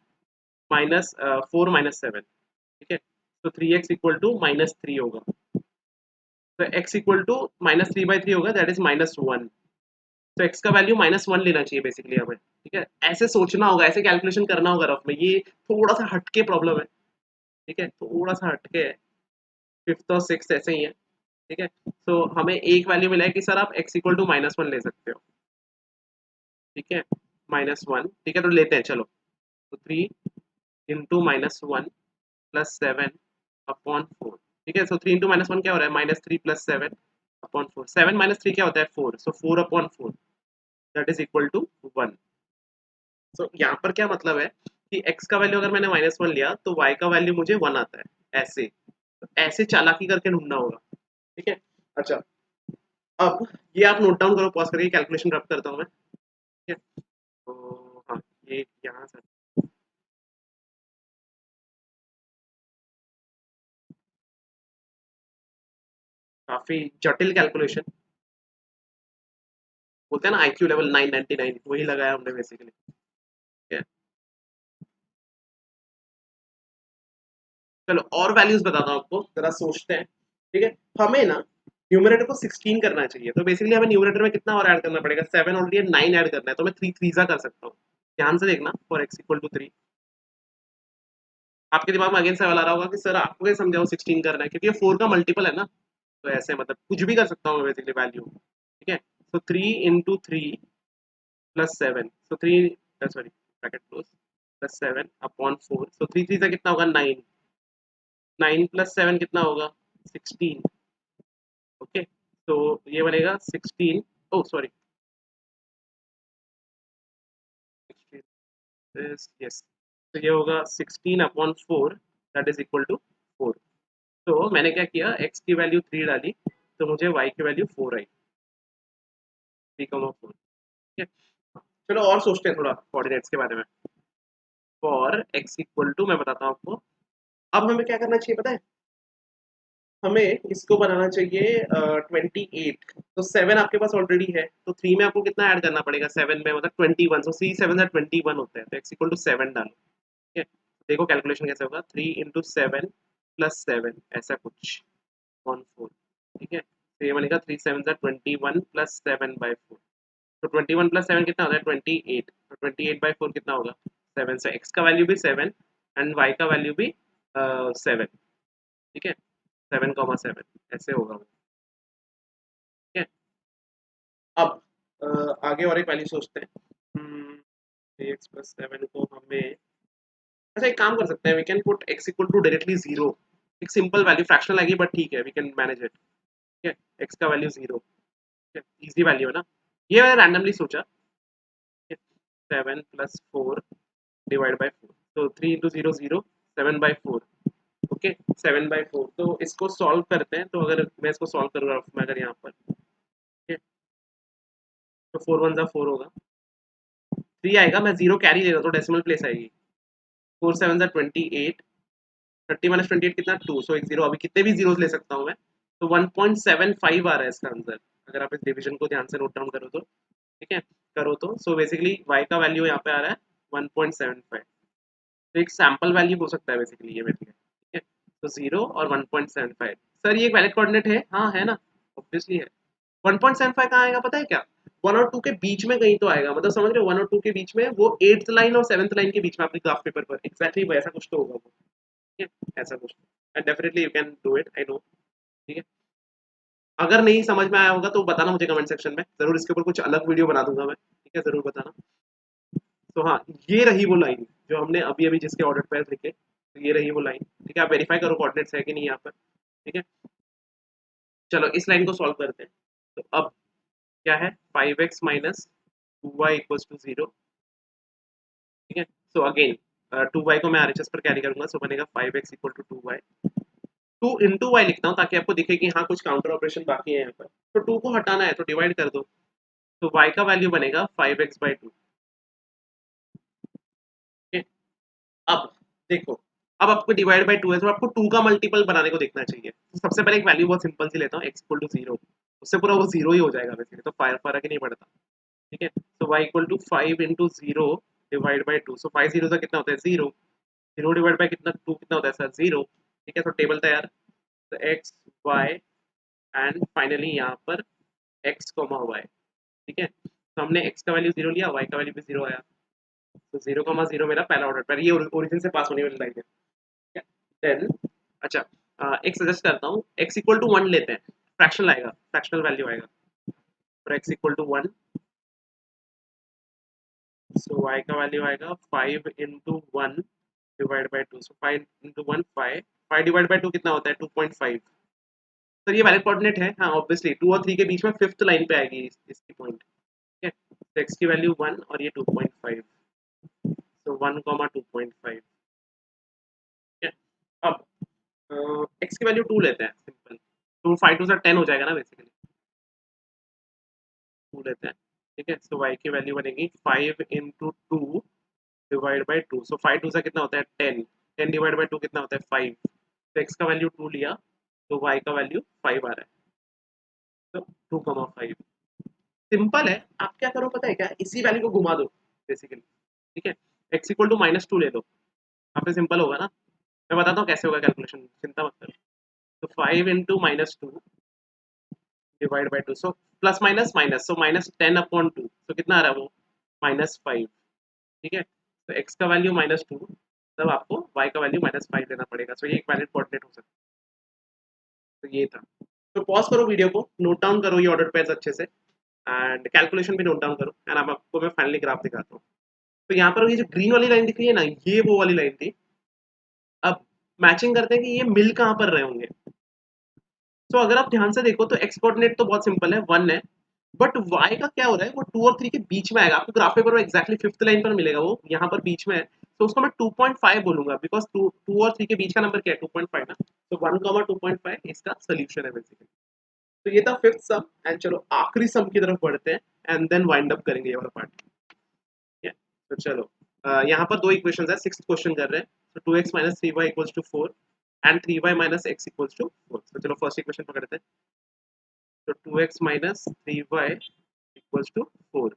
माइनस 4 माइनस 7, ठीक है। तो 3x इक्वल टू -3 होगा, तो x इक्वल टू -3/3 होगा, दैट इज -1। तो x का वैल्यू -1 लेना चाहिए बेसिकली हमें, ठीक है। ऐसे सोचना होगा, ऐसे कैलकुलेशन करना होगा रफ में, ये थोड़ा सा हटके प्रॉब्लम है, ठीक है, थोड़ा सा हटके है। फिफ्थ और सिक्स ऐसे ही है, ठीक है। तो हमें एक वैल्यू मिला है कि सर आप x इक्वल टू -1 ले सकते हो, ठीक है, -1, ठीक है, तो लेते हैं चलो। तो 3 इंटू -1 प्लस 7 अपॉन 4, ठीक है। सो 3 इंटू -1 क्या हो रहा है, -3 प्लस 7 अपॉन 4, 7 -3 क्या होता है 4, so 4 upon 4 that is equal to 1। So यहाँ पर क्या मतलब है कि x का वैल्यू अगर मैंने -1 लिया तो y का वैल्यू मुझे 1 आता है, ऐसे, तो ऐसे चालाकी करके ढूंढना होगा, ठीक है। अच्छा, अब ये आप नोट डाउन करो, पॉज करके कैलकुलेशन रब करता हूँ मैं, ठीक है। तो हाँ, ये यहाँ से काफी जटिल कैलकुलेशन, बोलते हैं ना IQ लेवल 999, वही लगाया हमने बेसिकली, ठीक है। चलो और वैल्यूज बताता हूँ आपको, जरा सोचते हैं, ठीक है। हमें ना न्यूमरेटर को 16 करना चाहिए, तो बेसिकली हमें न्यूमरेटर में कितना और ऐड करना पड़ेगा, 7 ऑलरेडी है, 9 ऐड करना है, तो मैं 3 3 कर सकता हूँ। ध्यान से देखना, फॉर x इक्वल टू 3, आपके दिमाग में अगेन सवाल आ रहा होगा कि सर आपको कैसे समझाओ 16 करना है, क्योंकि ये 4 का मल्टीपल है ना, तो ऐसे मतलब कुछ भी कर सकता हूँ मैं बेसिकली वैल्यू, ठीक है। तो 3 इंटू 3 प्लस 7, सो 3, sorry bracket close, plus 7 upon 4, सो 3 3 से कितना होगा 9, 9 प्लस 7 कितना होगा 16, ओके। तो ये बनेगा 16, ओ सॉरी, 16 यस, तो ये होगा 16 upon 4 that is equal to 4। तो मैंने क्या किया, x की वैल्यू 3 डाली, तो मुझे y की वैल्यू 4 आई, 3,4, ठीक है। चलो और सोचते हैं थोड़ा कोऑर्डिनेट्स के बारे में। फॉर x इक्वल टू, मैं बताता हूँ आपको, अब हमें क्या करना चाहिए पता है, हमें इसको बनाना चाहिए 28, तो 7 आपके पास ऑलरेडी है, तो 3 में आपको कितना ऐड करना पड़ेगा 7 में, मतलब 21, सो 3 7 21 होते हैं, तो x इक्वल टू 7 डालो, ठीक है। देखो कैलकुलेशन कैसे होगा, 3 इंटू 7 प्लस 7, ऐसा कुछ, ऑन 4, ठीक है। तो ये बनेगा 3 7 21 प्लस 7/4, तो 21 प्लस 7 कितना होता है 28, तो 28/4 कितना होगा 7, से x का वैल्यू भी 7 एंड y का वैल्यू भी 7, ठीक है, 7,7 ऐसे होगा वो, ठीक है। अब आगे और एक वैल्यू सोचते हैं, 3x प्लस 7 को हमें, अच्छा एक काम कर सकते हैं, we can put x equal to directly 0, एक सिंपल वैल्यू, फ्रैक्शनल आएगी बट ठीक है, वी कैन मैनेज इट, ठीक है। x का वैल्यू 0, ठीक है, इजी वैल्यू है ना, ये मैंने रैंडमली सोचा, 7 प्लस 4 डिवाइड बाई 4, तो 3 इंटू 0 0, 7/4, ओके, 7/4। तो इसको सॉल्व करते हैं, तो अगर मैं इसको सॉल्व करूँगा मैं अगर यहाँ पर, ठीक है, तो 4 1 4 होगा, 3 आएगा, मैं 0 कैरी ले रहा हूँ तो डेसिमल प्लेस आएगी, 4 7 28, 30 माइनस 28 कितना 2, सो एक 0, अभी कितने भी जीरोस ले सकता हूँ मैं, तो 1.75 आ रहा है इसका आंसर, अगर आप इस डिवीजन को ध्यान से नोट डाउन करो तो। ठीक है, करो तो सो बेसिकली y का वैल्यू यहाँ पे आ रहा है 1.75। तो एक सैंपल वैल्यू हो सकता है बेसिकली ये मेरे लिए। ठीक है, तो 0 और 1.75। सर ये एक वैलिड कोऑर्डिनेट है? हाँ है ना, ऑब्वियसली है। 1.75 कहाँ आएगा पता है क्या? 1 और 2 के बीच में कहीं तो आएगा, मतलब समझ रहे हो, 1 और 2 के बीच में, वो 8th लाइन और 7th लाइन के बीच में आपके ग्राफ पेपर पर एग्जैक्टली वैसा कुछ तो होगा वो। ठीक है, ऐसा कुछ। And definitely you can do it, I know. ठीक है, अगर नहीं समझ में आया होगा तो बताना मुझे कमेंट सेक्शन में, जरूर इसके ऊपर कुछ अलग वीडियो बना दूंगा मैं। ठीक है, जरूर बताना। तो हाँ, ये रही वो लाइन जो हमने अभी अभी जिसके ऑर्डर पे लिखे, तो ये रही वो लाइन। ठीक है, आप वेरीफाई करो कोऑर्डिनेट्स है कि नहीं यहाँ पर। ठीक है, चलो इस लाइन को सॉल्व करते हैं। तो अब क्या है, 5x minus 2y equals to 0। ठीक है, सो अगेन 2y को मैं आरएचएस पर कैरी करूंगा, सो बनेगा 5x equal to 2y। 2 into Y लिखता हूँ ताकि आपको दिखे कि हाँ कुछ काउंटर ऑपरेशन बाकी है यहाँ पर। तो 2 को हटाना है तो डिवाइड कर दो, तो y का वैल्यू बनेगा 5x/2। ठीक है, अब देखो, अब आपको डिवाइड बाय 2 है तो आपको 2 का मल्टीपल बनाने को देखना चाहिए। तो सबसे पहले एक वैल्यू बहुत सिंपल सी लेता हूँ, x इक्वल टू 0। उससे पूरा वो 0 ही हो जाएगा वैसे, तो फर्क ही नहीं पड़ता। ठीक है, तो y equal to 5 into 0 divide by 2। So 5 zero से कितना होता है 0, 0 डिवाइड बाई कितना 2 कितना होता है सर 0। ठीक है, तो टेबल तैयार। तो x y एंड फाइनली यहाँ पर x y। ठीक है, तो हमने x का वैल्यू 0 लिया, y का वैल्यू भी 0 आया। तो 0, 0 मेरा पहला ऑर्डर पर, ये ओरिजिन से पास होने वाली लाइन है। ठीक है, देन अच्छा, एक सजेस्ट करता हूँ, x इक्वल टू 1 लेते हैं, फ्रैक्शनल आएगा, फ्रैक्शनल वैल्यू आएगा। और x equal to 1, so y का वैल्यू आएगा 5 into 1 divide by 2। So 5 into 1 5, 5 divide by 2 कितना होता है 2.5। सर ये वैलिड कोऑर्डिनेट है, हाँ ऑब्वियसली 2 और 3 के बीच में फिफ्थ लाइन पे आएगी इसकी पॉइंट। ठीक है, तो x की वैल्यू 1 और ये 2.5, सो 1 2.5। ठीक है, अब x की वैल्यू 2 लेते हैं सिंपल, तो 5 टू 10 हो जाएगा ना बेसिकली, 2 लेते हैं। ठीक है, सो y की वैल्यू बनेगी 5 इंटू 2 डिवाइड बाई 2। सो 5 टू सा कितना होता है 10, 10 डिवाइड बाई 2 कितना होता है 5। तो x का वैल्यू 2 लिया, तो y का वैल्यू 5 आ रहा है, तो 2,5। सिंपल है, आप क्या करो पता है क्या, इसी वैल्यू को घुमा दो बेसिकली। ठीक है, x इक्वल टू -2 ले दो, आपसे सिंपल होगा ना। मैं बताता हूँ कैसे होगा कैलकुलेशन, चिंता मत करो। तो 5 into -2 divide by 2, so plus minus minus, so -10/2, तो कितना आ रहा है वो -5। ठीक है, तो x का वैल्यू -2, तब आपको y का वैल्यू -5 लेना पड़ेगा। सो ये एक वैलिड कोऑर्डिनेट हो सकता है। तो ये था, तो पॉज करो वीडियो को, नोट डाउन करो ये ऑर्डर पेयर्स अच्छे से, एंड कैलकुलेशन भी नोट डाउन करो, एंड अब आपको मैं फाइनली ग्राफ दिखाता हूँ। तो यहाँ पर ये जो ग्रीन वाली लाइन दिख रही है ना, ये वो वाली लाइन थी। अब मैचिंग करते हैं कि ये मिल कहाँ पर रहे होंगे। तो अगर आप ध्यान से देखो तो एक्स कोऑर्डिनेट तो बहुत सिंपल है, 1 है। बट y का क्या हो रहा है, वो 2 और 3 के बीच में आएगा, आपको ग्राफ पेपर में एक्जैक्टली फिफ्थ लाइन पर मिलेगा, वो यहाँ पर बीच में है। तो उसको मैं 2.5 बोलूंगा, बिकॉज 2 और 3 के बीच का नंबर क्या है 2.5 ना। तो 1, 2.5 इसका सोल्यूशन है बेसिकली। तो ये था फिफ्थ सम, एंड चलो आखिरी सम की तरफ बढ़ते हैं, एंड देन वाइंड अप करेंगे ये वाला पार्ट। ठीक है, तो चलो यहाँ पर दो इक्वेशन है, सिक्स क्वेश्चन कर रहे हैं। तो 2x minus 3y equals to 4 and 3y minus x equals to 4। तो चलो फर्स्ट इक्वेशन पकड़ते हैं। तो 2x minus 3y equals to 4।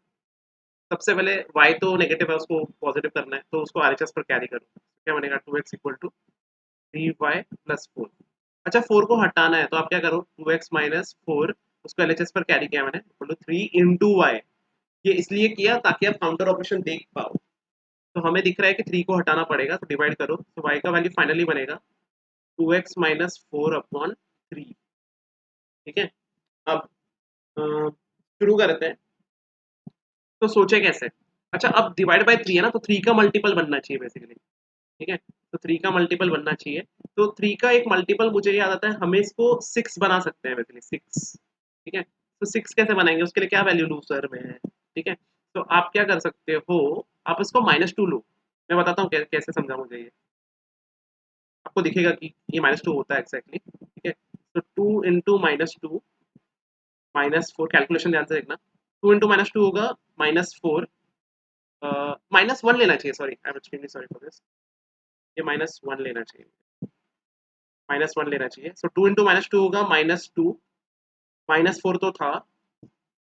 सबसे पहले y तो नेगेटिव है, उसको पॉजिटिव करना है, तो उसको आरएचएस पर कैरी करो। क्या बनेगा 2x equal to 3y plus 4। अच्छा 4 को हटाना है, तो आप क्या करो 2x माइनस 4, उसको एलएचएस पर कैरी किया मैंने, इक्वल टू 3 इंटू वाई। ये इसलिए किया ताकि आप काउंटर ऑपरेशन देख पाओ। तो हमें दिख रहा है कि 3 को हटाना पड़ेगा, तो डिवाइड करो, तो y का वैल्यू फाइनली बनेगा 2x माइनस 4/3। ठीक है, अब शुरू करते हैं। तो सोचे कैसे, अच्छा अब डिवाइड बाय 3 है ना, तो 3 का मल्टीपल बनना चाहिए बेसिकली। ठीक है, तो 3 का मल्टीपल बनना चाहिए। तो 3 का एक मल्टीपल मुझे याद आता है, हमें इसको 6 बना सकते हैं बेसिकली 6। ठीक है, तो 6 कैसे बनाएंगे, उसके लिए क्या वैल्यू लूँ सर मैं। ठीक है, तो आप क्या कर सकते हो, आप इसको -2 लो। मैं बताता हूँ कैसे समझा मुझे ये, आपको दिखेगा कि ये -2 होता है एक्जैक्टली। ठीक है, तो 2 इंटू -2 -4, कैलकुलेशन ध्यान से देखना। 2 इंटू -2 होगा -4, -1 लेना चाहिए, sorry I am extremely sorry for this, ये -1 लेना चाहिए, -1 लेना चाहिए। सो 2 इंटू -2 होगा -2, -4 तो था,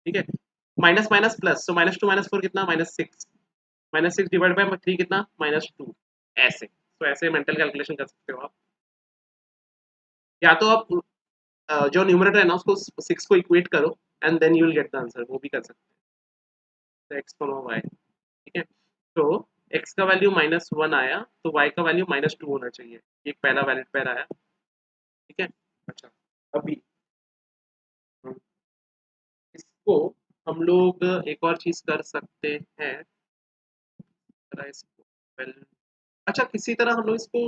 ठीक है, माइनस माइनस प्लस, सो -2 -4 कितना, -6, -6 डिवाइड बाय 3 कितना, -2, ऐसे। तो ऐसे मेंटल कैलकुलेशन कर सकते हो आप, या तो आप जो न्यूमरेटर है ना उसको 6 को इक्वेट करो and then you will get the answer, वो भी कर सकते हैं। एक्स वाई, ठीक है। तो एक्स का वैल्यू -1 आया, तो वाई का वैल्यू -2 होना चाहिए। ये पहला वैलिड पेयर आया, ठीक है। अच्छा, अभी इसको हम लोग एक और चीज कर सकते हैं, जरा इसको 12, अच्छा किसी तरह हम लोग इसको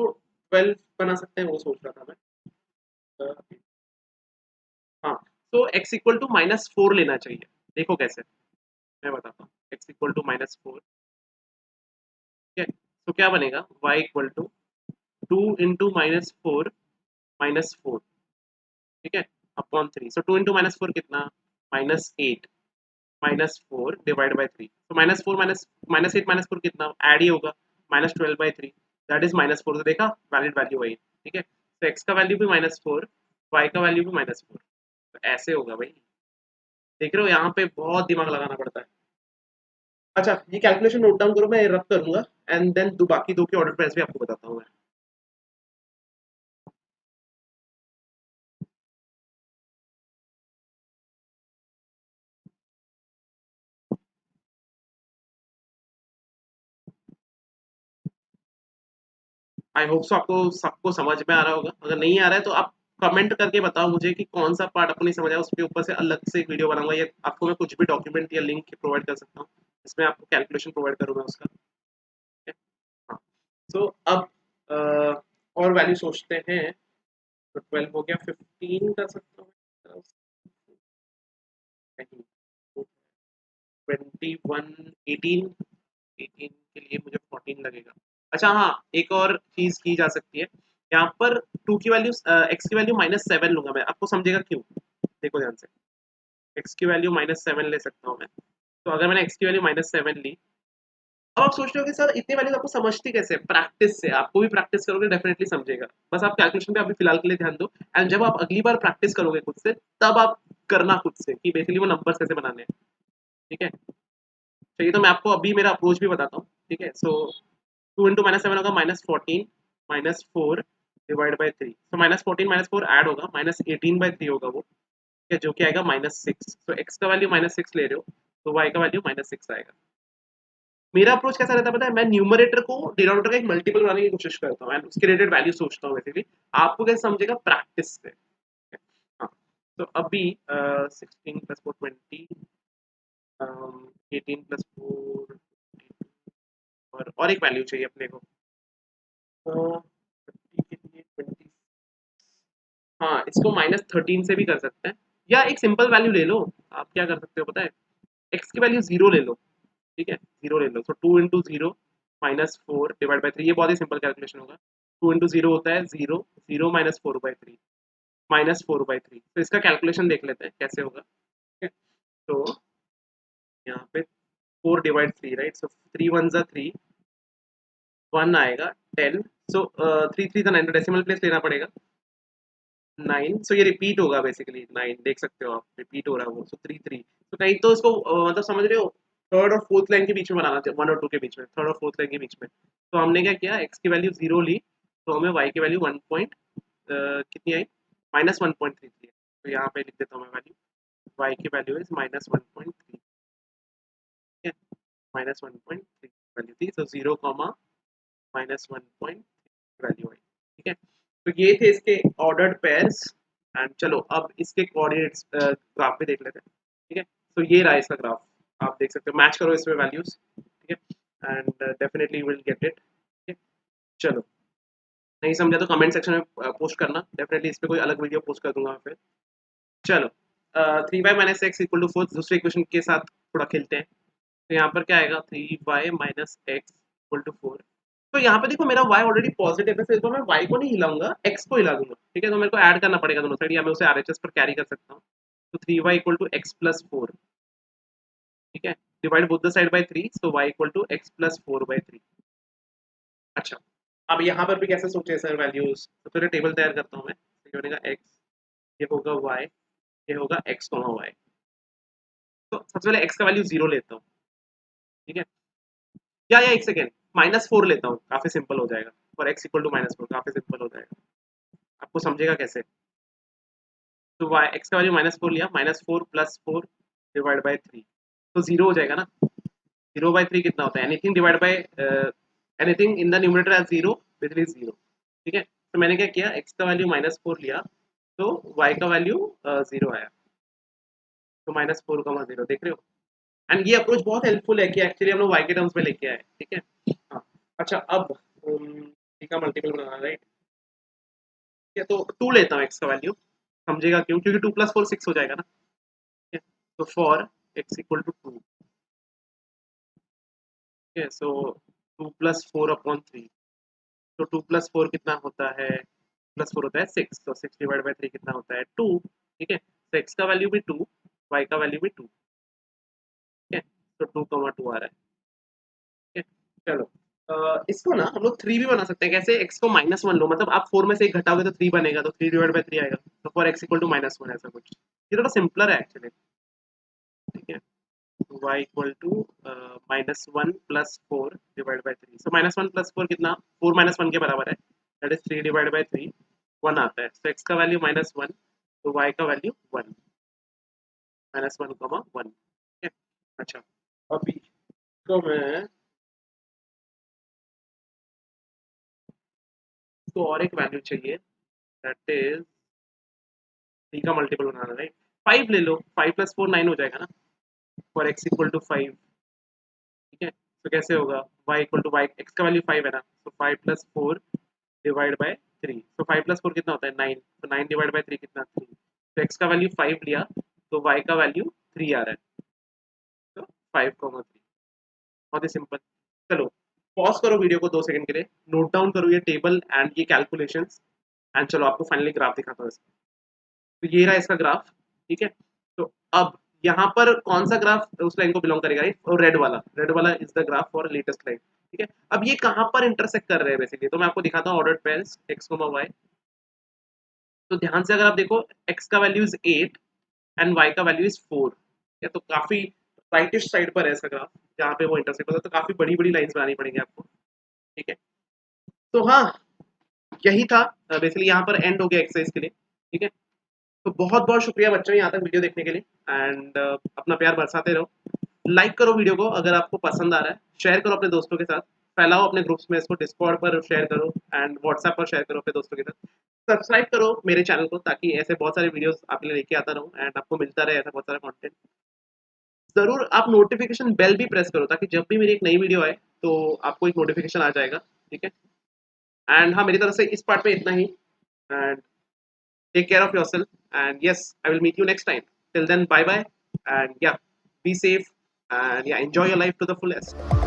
12 बना सकते हैं, वो सोच रहा था मैं। हाँ, तो x इक्वल टू -4 लेना चाहिए। देखो कैसे, मैं बताता हूँ। x इक्वल टू -4, ठीक है। तो क्या बनेगा, y इक्वल टू 2 इंटू -4 -4, ठीक है, अपॉन 3। सो 2 इंटू -4 कितना, -8, -4 डिवाइड बाई 3। तो -4 -8 -4 कितना, ऐड ही होगा, -12/3, दैट इज -4। तो देखा, वैलिड वैल्यू वही, ठीक है। तो x का वैल्यू भी -4, y का वैल्यू भी -4, तो ऐसे होगा भाई। देख रहे हो, यहाँ पे बहुत दिमाग लगाना पड़ता है। अच्छा, ये कैलकुलेशन नोट डाउन करो, मैं रब करूंगा एंड देन बाकी दो के ऑर्डर प्राइस भी आपको बताता हूँ मैं। आई होप सो आपको सबको समझ में आ रहा होगा। अगर नहीं आ रहा है तो आप कमेंट करके बताओ मुझे कि कौन सा पार्ट आपको नहीं समझ आया, उसके ऊपर से अलग से एक वीडियो बनाऊंगा, या आपको मैं कुछ भी डॉक्यूमेंट या लिंक प्रोवाइड कर सकता हूँ, इसमें आपको कैलकुलेशन प्रोवाइड करूंगा उसका, ठीक है। हाँ, तो अब और वैल्यू सोचते हैं। तो 12 हो गया, 15 कर सकता हूँ, नहीं, 21, 18, 18 के लिए मुझे 14 लगेगा। अच्छा हाँ, एक और चीज की जा सकती है, यहाँ पर 2 की वैल्यू, एक्स की वैल्यू -7 लूंगा मैं, आपको समझेगा क्यों, देखो ध्यान से। एक्स की वैल्यू -7 ले सकता हूँ मैं। तो अगर मैंने एक्स की वैल्यू -7 ली, अब आप सोच रहे हो कि सर इतनी वैल्यूज आपको समझती कैसे, प्रैक्टिस से। आपको भी प्रैक्टिस करोगे डेफिनेटली समझेगा, बस आप कैलकुलेशन पे अभी फिलहाल के लिए ध्यान दो, एंड जब आप अगली बार प्रैक्टिस करोगे खुद से, तब आप करना खुद से कि बेसिकली वो नंबर्स कैसे बनाने हैं, ठीक है। चलिए, तो मैं आपको अभी मेरा अप्रोच भी बताता हूँ, ठीक है। सो 2 इंटू -7 होगा -14, -4 डिवाइड बाई 3। तो -14 -4 ऐड होगा, -18/3 होगा वो, ठीक है, जो कि आएगा -6। तो एक्स का वैल्यू -6 ले रहे हो, तो वाई का वैल्यू -6 आएगा। मेरा अप्रोच कैसा रहता है पता है, मैं न्यूमरेटर को डिनोमिनेटर का एक मल्टीपल बनाने की कोशिश करता हूँ एंड उसके रिलेटेड वैल्यू सोचता हूँ बेसिकली। आपको कैसे समझेगा, प्रैक्टिस से। हाँ, तो अभी 16 + 4 20, 18 + 4 और एक वैल्यू चाहिए अपने को, 30 के लिए 20। हाँ, इसको -13 से भी कर सकते हैं, या एक सिंपल वैल्यू ले लो। आप क्या कर सकते हो पता है, एक्स की वैल्यू 0 ले लो, ठीक है, 0 ले लो। तो 2 इंटू 0 -4 डिवाइड बाई 3, ये बहुत ही सिंपल कैलकुलेशन होगा। 2 इंटू 0 होता है 0, 0 -4/3, -4/3। तो इसका कैलकुलेशन देख लेते हैं कैसे होगा, ठीक है। तो यहाँ पे 4 डिवाइड 3, राइट, सो 3 1 जा 3, 1 आएगा 10। सो 3 3 9, तो डेसिमल प्लेस लेना पड़ेगा 9। सो ये रिपीट होगा बेसिकली, 9 देख सकते हो आप, रिपीट हो रहा है वो। सो 3 3, तो कहीं तो इसको मतलब समझ रहे हो, थर्ड और फोर्थ लाइन के बीच में बनाना चाहिए, 1 और 2 के बीच में, थर्ड और फोर्थ लाइन के बीच में। तो हमने क्या किया, एक्स की वैल्यू 0 ली, तो हमें वाई की वैल्यू 1 पॉइंट कितनी आई, -1.33। तो यहाँ पे लिख देता हूँ मैं वैल्यू, वाई की वैल्यू इज -1.3, ठीक है, -1.3 वैल्यू थी। तो 0, -1.3 वैल्यू आई, ठीक है। तो ये थे इसके ऑर्डर्ड पेयर्स। एंड चलो अब इसके कोऑर्डिनेट्स ग्राफ पे देख लेते हैं, ठीक है। तो ये रहा इसका ग्राफ, आप देख सकते हो, मैच करो इसमें वैल्यूज, ठीक है, and definitely you will get it, ठीक है। चलो, नहीं समझा तो कमेंट सेक्शन में पोस्ट करना, डेफिनेटली इस पे कोई अलग वीडियो पोस्ट कर दूंगा मैं फिर। चलो, 3y - x = 4 दूसरे इक्वेशन के साथ थोड़ा खेलते हैं। तो यहाँ पर क्या आएगा, 3y - x = 4। तो यहाँ पे देखो, मेरा y ऑलरेडी पॉजिटिव है, फिर तो मैं y को नहीं हिलाऊंगा, x को हिला दूंगा, ठीक है। तो मेरे को ऐड करना पड़ेगा दोनों साइड, या मैं उसे RHS पर कैरी कर सकता हूँ। तो 3y = x + 4, ठीक है, divide both the side by 3, so y = x + 4/3। अच्छा, अब यहाँ पर भी कैसे सोचे सर वैल्यूज, तो फिर टेबल तैयार करता हूँ मैं। तो ये बनेगा x, ये होगा y, ये होगा x कॉमा y। तो सबसे पहले x का वैल्यू 0 लेता हूँ, ठीक है। या एक सेकेंड, -4 लेता हूँ, काफी सिंपल हो जाएगा। फॉर x इक्वल टू -4 काफी सिंपल हो जाएगा, आपको समझेगा कैसे। तो y x का वैल्यू -4 लिया, -4 + 4 डिवाइड बाय 3, तो 0 हो जाएगा ना। 0/3 कितना होता है, anything divide by anything in the numerator as 0 which is 0, ठीक है। तो मैंने क्या किया, x का वैल्यू -4 लिया, तो y का वैल्यू 0 आया। तो -4, 0 देख रहे हो। एंड ये अप्रोच बहुत हेल्पफुल है कि एक्चुअली हम लोग y के टर्म्स में लेके आए, ठीक है। हाँ, अच्छा अब t का मल्टीपल बनाना, राइट। ठीक है, तो 2 लेता हूँ x का वैल्यू, समझेगा क्यों, क्योंकि 2 + 4 6 हो जाएगा ना, ठीक है। तो फॉर x इक्वल टू 2, ठीक है। सो 2 + 4/3, तो 2 + 4 कितना होता है, +4 होता है 6, तो 6 डिवाइड बाय 3 कितना होता है 2, ठीक है। तो x का वैल्यू भी 2, y का वैल्यू भी 2, ठीक है। तो 2, 2 आ रहा है, ठीक है। चलो इसको ना हम लोग 3 भी बना सकते हैं। कैसे, x को -1 लो, मतलब आप 4 में से एक घटाओगे तो 3 बनेगा, तो 3 डिवाइड बाय 3 आएगा। तो फॉर x इक्वल टू -1 ऐसा कुछ, ये थोड़ा सिंपलर है एक्चुअली, ठीक है। y equal to -1 + 4 divide by 3, so -1 + 4 कितना, 4 -1 के बराबर है, दैट इज 3 डिवाइड बाय 3, 1 आता है। तो x का वैल्यू -1, तो y का वैल्यू 1, -1, 1, ठीक है। अच्छा, अभी तो मैं तो और एक वैल्यू चाहिए, दैट इज 3 का मल्टीपल बनाना, राइट। 5 ले लो, 5 + 4 9 हो जाएगा ना, फॉर x इक्वल टू 5, ठीक है। तो कैसे होगा, y equal to y, x का वैल्यू 5 है ना, तो 5 + 4 डिवाइड बाय 3, तो 5 + 4 कितना होता है 9, तो 9 डिवाइड बाय 3 कितना 3, तो x का वैल्यू 5 लिया, तो y का वैल्यू 3 आ रहा है। तो 5,3, बहुत ही सिंपल। चलो पॉज करो वीडियो को 2 सेकंड के लिए, नोट डाउन करो ये टेबल एंड ये कैलकुलेशंस, एंड चलो आपको फाइनली ग्राफ दिखाता हूँ इसका। तो ये रहा इसका ग्राफ, ठीक है। तो अब यहाँ पर कौन सा ग्राफ उस लाइन को बिलोंग करेगा, राइट, और रेड वाला is the graph for latest line, ठीक है। अब ये कहाँ पर इंटरसेक्ट कर रहे हैं बेसिकली, तो मैं आपको दिखाता हूँ ऑर्डर्ड पेयर्स x, y। तो ध्यान से अगर आप देखो, x का वैल्यू इज 8 एंड y का वैल्यू इज 4, या तो काफी राइटिश साइड पर है इसका ग्राफ, जहाँ पे वो इंटरसेक्ट होता है, तो काफी बड़ी बड़ी लाइंस बनानी पड़ेंगी आपको, ठीक है। तो हाँ, यही था बेसिकली, यहाँ पर एंड हो गया एक्सरसाइज के लिए, ठीक है। तो बहुत बहुत शुक्रिया बच्चों यहाँ तक वीडियो देखने के लिए, एंड अपना प्यार बरसाते रहो। लाइक करो वीडियो को अगर आपको पसंद आ रहा है, शेयर करो अपने दोस्तों के साथ, फैलाओ अपने ग्रुप्स में इसको, डिस्कॉर्ड पर शेयर करो एंड व्हाट्सएप पर शेयर करो अपने दोस्तों के साथ। सब्सक्राइब करो मेरे चैनल को, ताकि ऐसे बहुत सारे वीडियोस आपके लिए लेके आता रहूँ एंड आपको मिलता रहे ऐसा बहुत सारा कंटेंट। ज़रूर आप नोटिफिकेशन बेल भी प्रेस करो, ताकि जब भी मेरी एक नई वीडियो आए तो आपको एक नोटिफिकेशन आ जाएगा, ठीक है। एंड हाँ, मेरी तरफ से इस पार्ट में इतना ही, and take care of yourself, and yes, I will meet you next time. Till then, bye bye, and yeah, be safe, and yeah, enjoy your life to the fullest.